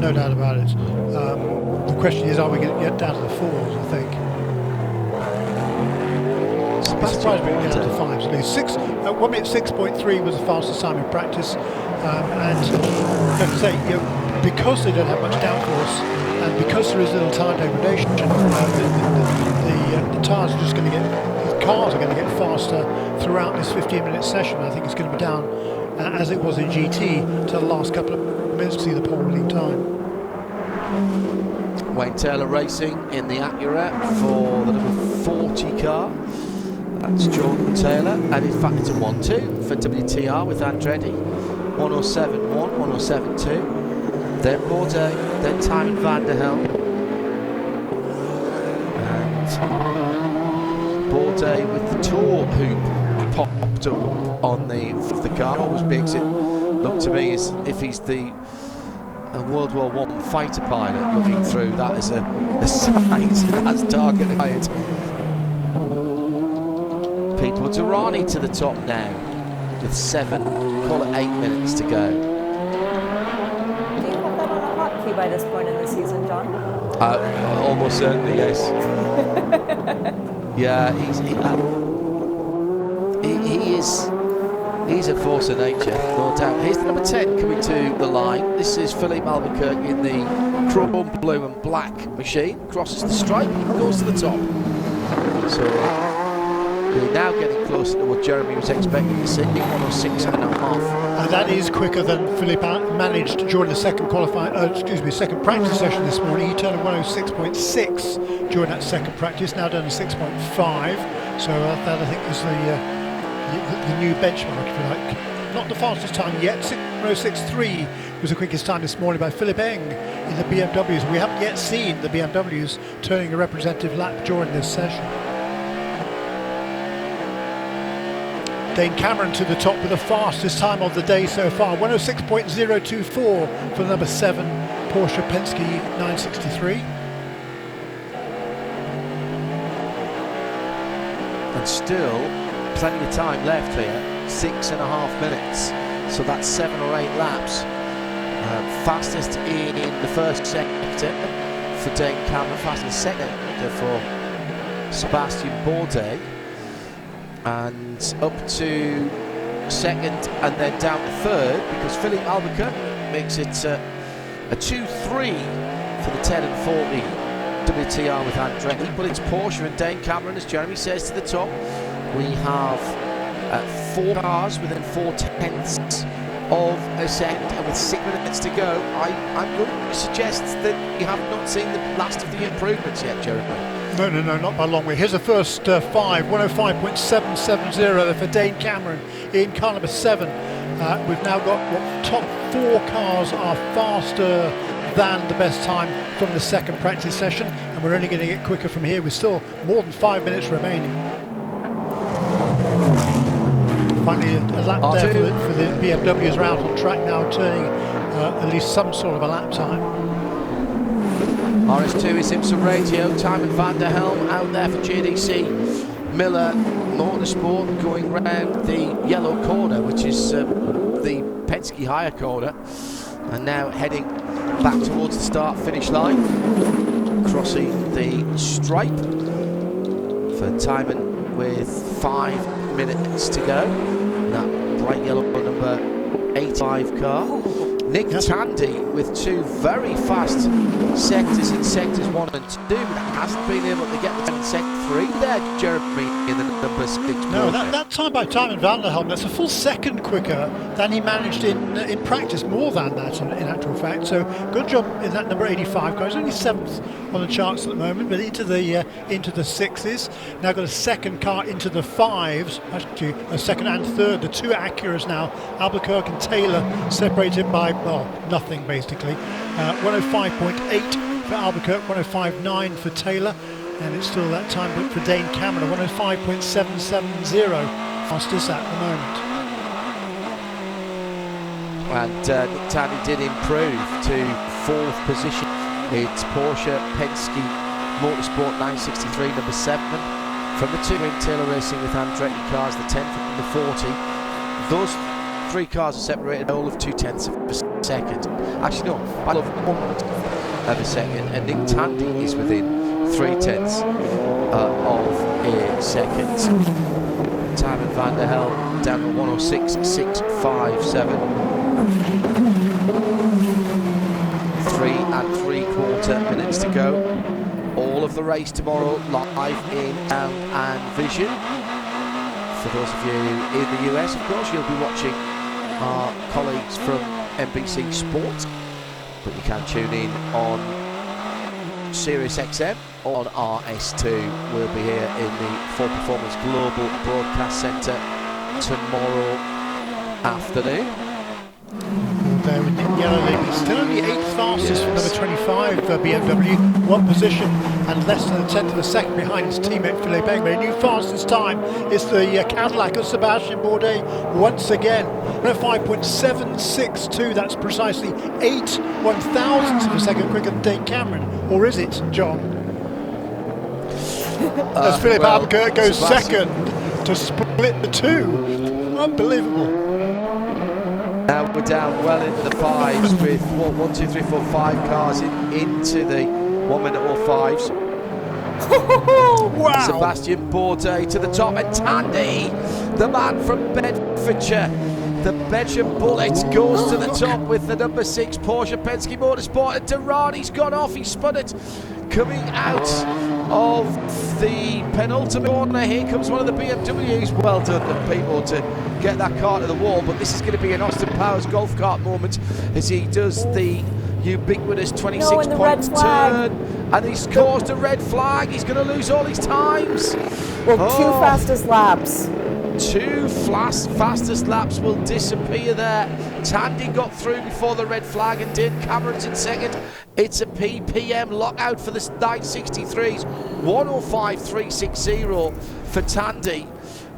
no doubt about it. The question is, are we going to get down to the 4s, I think. I'm surprised we can get down to the 5s at least. 1 minute 6.3 was the fastest time in practice, and like I say, because they don't have much downforce and because there is little tire degradation, the cars are going to get faster throughout this 15-minute session. I think it's going to be down as it was in GT to the last couple of minutes to see the pole winning time. Wayne Taylor racing in the Acura for the number 40 car. That's Jordan Taylor, and in fact it's a 1-2 for WTR with Andretti. 1:07.1, 1:07.2. Then Bourdais, then Timon van der Helm. And Bourdais with the Tour hoop popped up on the car. Always makes it look to me as if he's the World War I fighter pilot looking through that as a sight as target acquired. People Durrani to the top now with 7, call it 8 minutes to go. By this point in the season, John? Almost certainly, yes. Yeah, he's a force of nature, no doubt. Here's the number 10 coming to the line. This is Philippe Albuquerque in the chrome, blue and black machine. Crosses the stripe, goes to the top. So we're now getting closer to what Jeremy was expecting to see, 1:06.5. And that is quicker than Philippe managed during the second second practice session this morning. He turned a 1:06.6 during that second practice, now down to 6.5. So that I think is the new benchmark, if you like. Not the fastest time yet. 1:06.3 was the quickest time this morning by Philippe Eng in the BMWs. We haven't yet seen the BMWs turning a representative lap during this session. Dane Cameron to the top with the fastest time of the day so far, 1:06.024 for the number 7 Porsche Penske 963. And still plenty of time left here, 6.5 minutes. So that's 7 or 8 laps. Fastest in the first sector for Dane Cameron, fastest second for Sebastian Bourdais. And up to second and then down to third because Philippe Albuquerque makes it a 2-3 for the 10 and 40 WTR with Andretti, but it's Porsche and Dane Cameron, as Jeremy says, to the top. We have 4 cars within 4/10 of a second, and with 6 minutes to go, I'm going to suggest that you have not seen the last of the improvements yet, Jeremy. No, not by a long way. Here's the first 105.770 for Dane Cameron in car number 7. We've now got what top 4 cars are faster than the best time from the second practice session, and we're only going to get quicker from here with still more than 5 minutes remaining. Finally, a lap there for the BMWs are out on track now, turning at least some sort of a lap time. RS2 is IMSA Radio. Timon van der Helm out there for GDC Miller Motorsport, going round the yellow corner, which is the Penske higher corner, and now heading back towards the start-finish line, crossing the stripe for Timon with 5 minutes to go. That bright yellow number 85 car. Nick Tandy with 2 very fast sectors in sectors 1 and 2, but hasn't been able to get the sector 3 there, Jeremy, in the number 6. No, that time by Timon van der Helm, that's a full second quicker than he managed in practice, more than that in actual fact. So good job in that number 85 car. He's only 7th on the charts at the moment, but into the 6s. Now got a second car into the 5s, actually a second and third. The 2 Acuras now, Albuquerque and Taylor, separated by, well, nothing basically. 105.8 for Albuquerque, 105.9 for Taylor, and it's still that time but for Dane Cameron, 105.770 fastest at the moment. And Nick Tandy did improve to 4th position. It's Porsche Penske Motorsport 963 number 7 from the 2 in Taylor Racing with Andretti cars, the 10th and the 40. Those 3 cars are separated all of 0.2 of a second. Actually no, by of 1 of a second, and Nick Tandy is within 0.3 of a second. Timon van der Helm down to 106.657. 3 3/4 minutes to go. All of the race tomorrow live in sound and vision. For those of you in the US, of course, you'll be watching our colleagues from NBC Sports, but you can tune in on Sirius XM on RS2. We'll be here in the Full Performance Global Broadcast Centre tomorrow afternoon. There with Nick Yellowley, still only 8th fastest from number 25 BMW, 1 position and less than a 10th of a second behind his teammate Philippe Egbe. New fastest time is the Cadillac of Sebastian Bourdais once again. 5.762, that's precisely 8/1000ths of a second quicker than Dane Cameron, or is it, John? As Philippe Albuquerque goes second to split the 2. Unbelievable. Now we're down well into the 5s with 1, 2, 3, 4, 5 cars into the 1 minute or 5s. Wow. Sebastian Bourdais to the top, and Tandy, the man from Bedfordshire, the Belgian Bullet, goes to the top with the number 6 Porsche Penske Motorsport, and Durrani's gone off, he spun it. Coming out of the penultimate corner, here comes one of the BMWs. Well done to people to get that car to the wall, but this is going to be an Austin Powers golf cart moment as he does the ubiquitous 26-point turn, and he's caused a red flag. He's going to lose all his times. Well, 2 fastest laps. 2 fastest laps will disappear there. Tandy got through before the red flag, and Dane Cameron's in second. It's a PPM lockout for the 963s. 105.360 for Tandy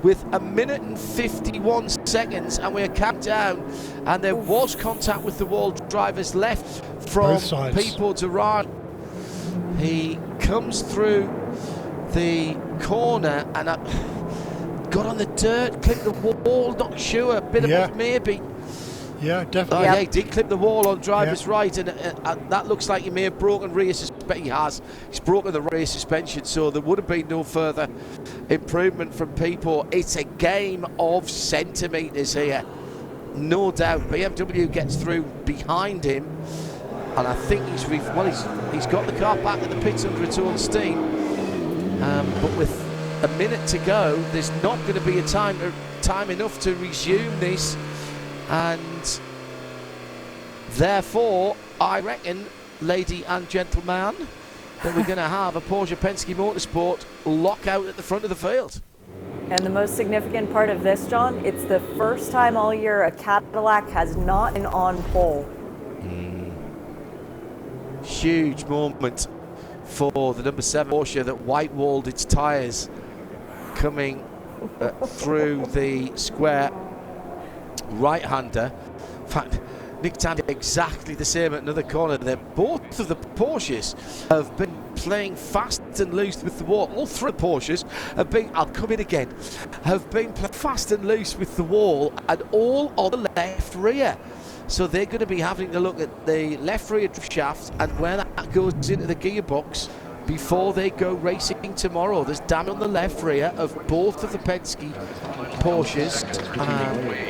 with 1 minute and 51 seconds, and we're capped down. And there was contact with the wall. Drivers left from Pipo Durran. He comes through the corner and got on the dirt, clipped the wall, not sure, bit of it maybe. Yeah, definitely. Yeah, he did clip the wall on driver's right, and that looks like he may have broken rear suspension. He's broken the rear suspension, so there would have been no further improvement from people. It's a game of centimetres here, no doubt. BMW gets through behind him, and I think he's got the car back at the pits under its own steam. But with a minute to go, there's not going to be time enough to resume this, and Therefore, I reckon, lady and gentleman, that we're going to have a Porsche Penske Motorsport lockout at the front of the field. And the most significant part of this, John, it's the first time all year a Cadillac has not been on pole. Huge moment for the number 7 Porsche that white-walled its tyres coming through the square. Right-hander. In fact, Nick Tandy exactly the same at another corner there. Both of the Porsches have been playing fast and loose with the wall. All three Porsches have been, I'll come in again, have been playing fast and loose with the wall, and all on the left rear. So they're going to be having to look at the left rear shaft and where that goes into the gearbox before they go racing tomorrow. There's damage on the left rear of both of the Penske Porsches,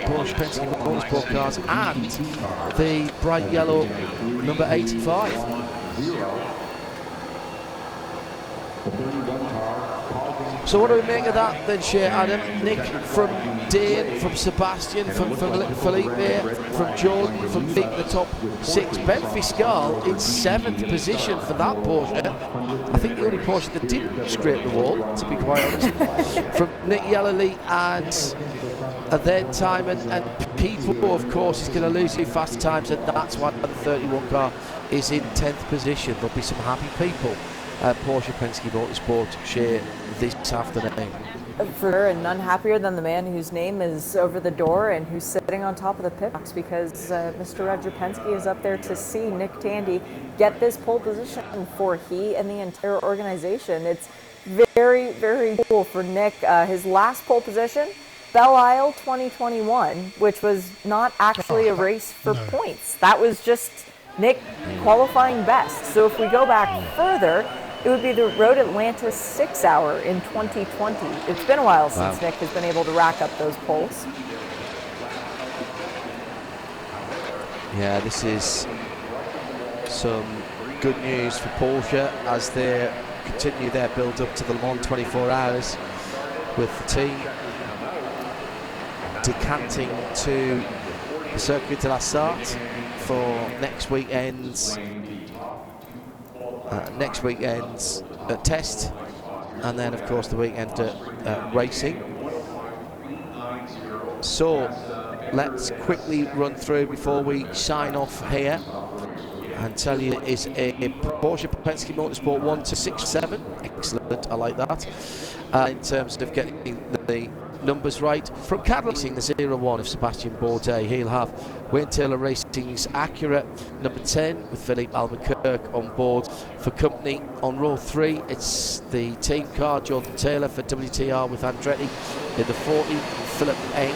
Porsche Penske Motorsport cars, and the bright yellow number 85. So what do we make of that then, Shea Adam? Nick, from Dane, from Sebastian, from Felipe, from Jordan, from Vic, the top 6. Ben Fiscal in 7th position for that Porsche. I think the only Porsche that didn't scrape the wall, to be quite honest. From Nick Yellerly and then Timon and People, of course, is going to lose two fast times, and that's why the 31 car is in 10th position. There'll be some happy people at Porsche Penske Motorsport Shea this afternoon. For sure, and none happier than the man whose name is over the door and who's sitting on top of the pit box, because Mr. Roger Penske is up there to see Nick Tandy get this pole position for he and the entire organization. It's very, very cool for Nick. His last pole position, Belle Isle 2021, which was not actually a race for points. That was just Nick qualifying best. So if we go back further, it would be the Road Atlanta 6 Hour in 2020. It's been a while since Nick has been able to rack up those poles. Yeah, this is some good news for Porsche as they continue their build up to the Le Mans 24 Hours, with the team decanting to the Circuit de la Sarthe for next weekend's test, and then of course the weekend racing. So let's quickly run through before we sign off here and tell you it is a Porsche Penske Motorsport 1 to 6 7. Excellent, I like that. In terms of getting the numbers right. From Cadillac Racing, the 01 of Sebastian Bourdais, he'll have Wayne Taylor Racing's Acura number 10 with Philippe Albuquerque on board for company. On row 3, it's the team car, Jordan Taylor for WTR with Andretti in the 40, Philip Eng,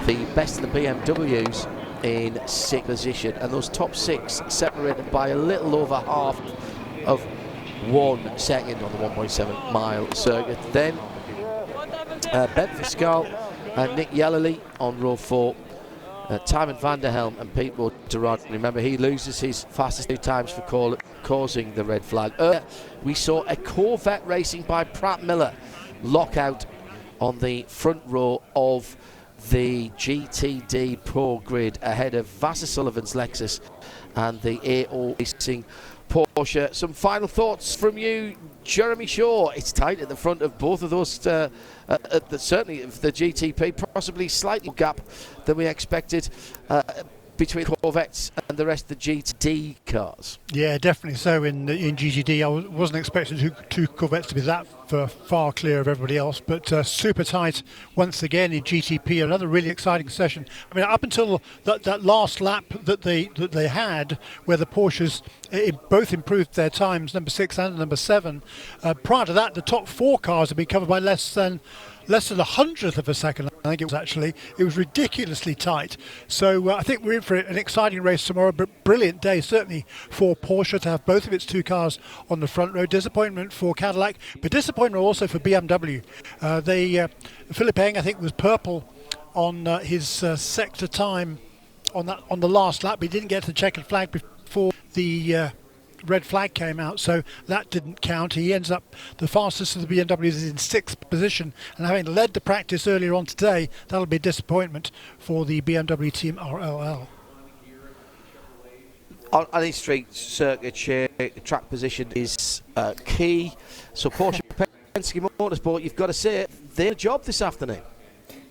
the best of the BMWs, in 6th position, and those top 6 separated by a little over half of 1 second on the 1.7 mile circuit. Then Ben Fiscal and Nick Yellerly on row 4, Timon van der Helm and Pete Durant. Remember, he loses his fastest 2 times for causing the red flag. We saw a Corvette racing by Pratt Miller lockout on the front row of the GTD Pro grid ahead of Vassar Sullivan's Lexus and the AO Racing Porsche. Some final thoughts from you, Jeremy Shaw. It's tight at the front of both of those, certainly of the GTP, possibly slightly more gap than we expected between Corvettes and the rest of the GTD cars. Yeah, definitely so. In GTD, I wasn't expecting two Corvettes to be that far clear of everybody else, but super tight once again in GTP. Another really exciting session. I mean, up until that last lap that they had, where the Porsches both improved their times, number 6 and number 7. Prior to that, the top 4 cars had been covered by less than a 100th of a second. I think it was ridiculously tight. So I think we're in for an exciting race tomorrow, but brilliant day certainly for Porsche to have both of its 2 cars on the front row. Disappointment for Cadillac, but disappointment also for BMW. Philip Eng, I think, was purple on his sector time on the last lap. He didn't get to the checkered flag before the red flag came out, so that didn't count. He ends up the fastest of the BMWs in 6th position, and having led the practice earlier on today, that'll be a disappointment for the BMW team RLL. on any street circuit, track position is key. So Porsche Penske Motorsport, you've got to say it, their job this afternoon.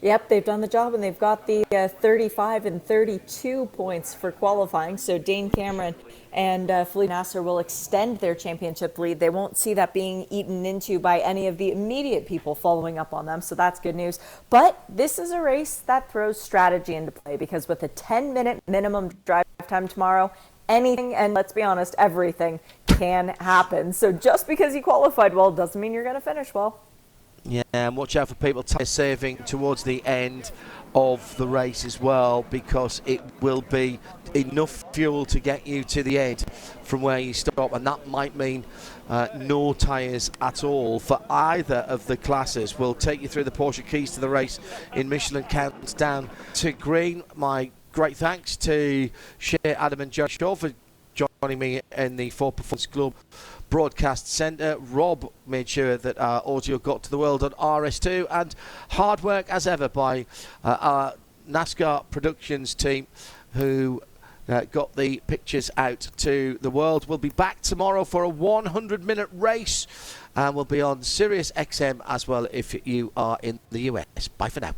Yep, they've done the job, and they've got the 35 and 32 points for qualifying. So Dane Cameron and Felipe Nasser will extend their championship lead. They won't see that being eaten into by any of the immediate people following up on them, so that's good news. But this is a race that throws strategy into play, because with a 10-minute minimum drive time tomorrow, anything, and let's be honest, everything can happen. So just because you qualified well doesn't mean you're going to finish well. Yeah, and watch out for people saving towards the end of the race as well, because it will be enough fuel to get you to the end from where you stop, and that might mean no tyres at all for either of the classes. We'll take you through the Porsche keys to the race in Michelin Countdown to Green. My great thanks to Shea, Adam and Joe Shaw for joining me in the Ford Performance Club Broadcast Centre. Rob made sure that our audio got to the world on RS2, and hard work as ever by our NASCAR Productions team, who got the pictures out to the world. We'll be back tomorrow for a 100-minute race, and we'll be on Sirius XM as well if you are in the US. Bye for now.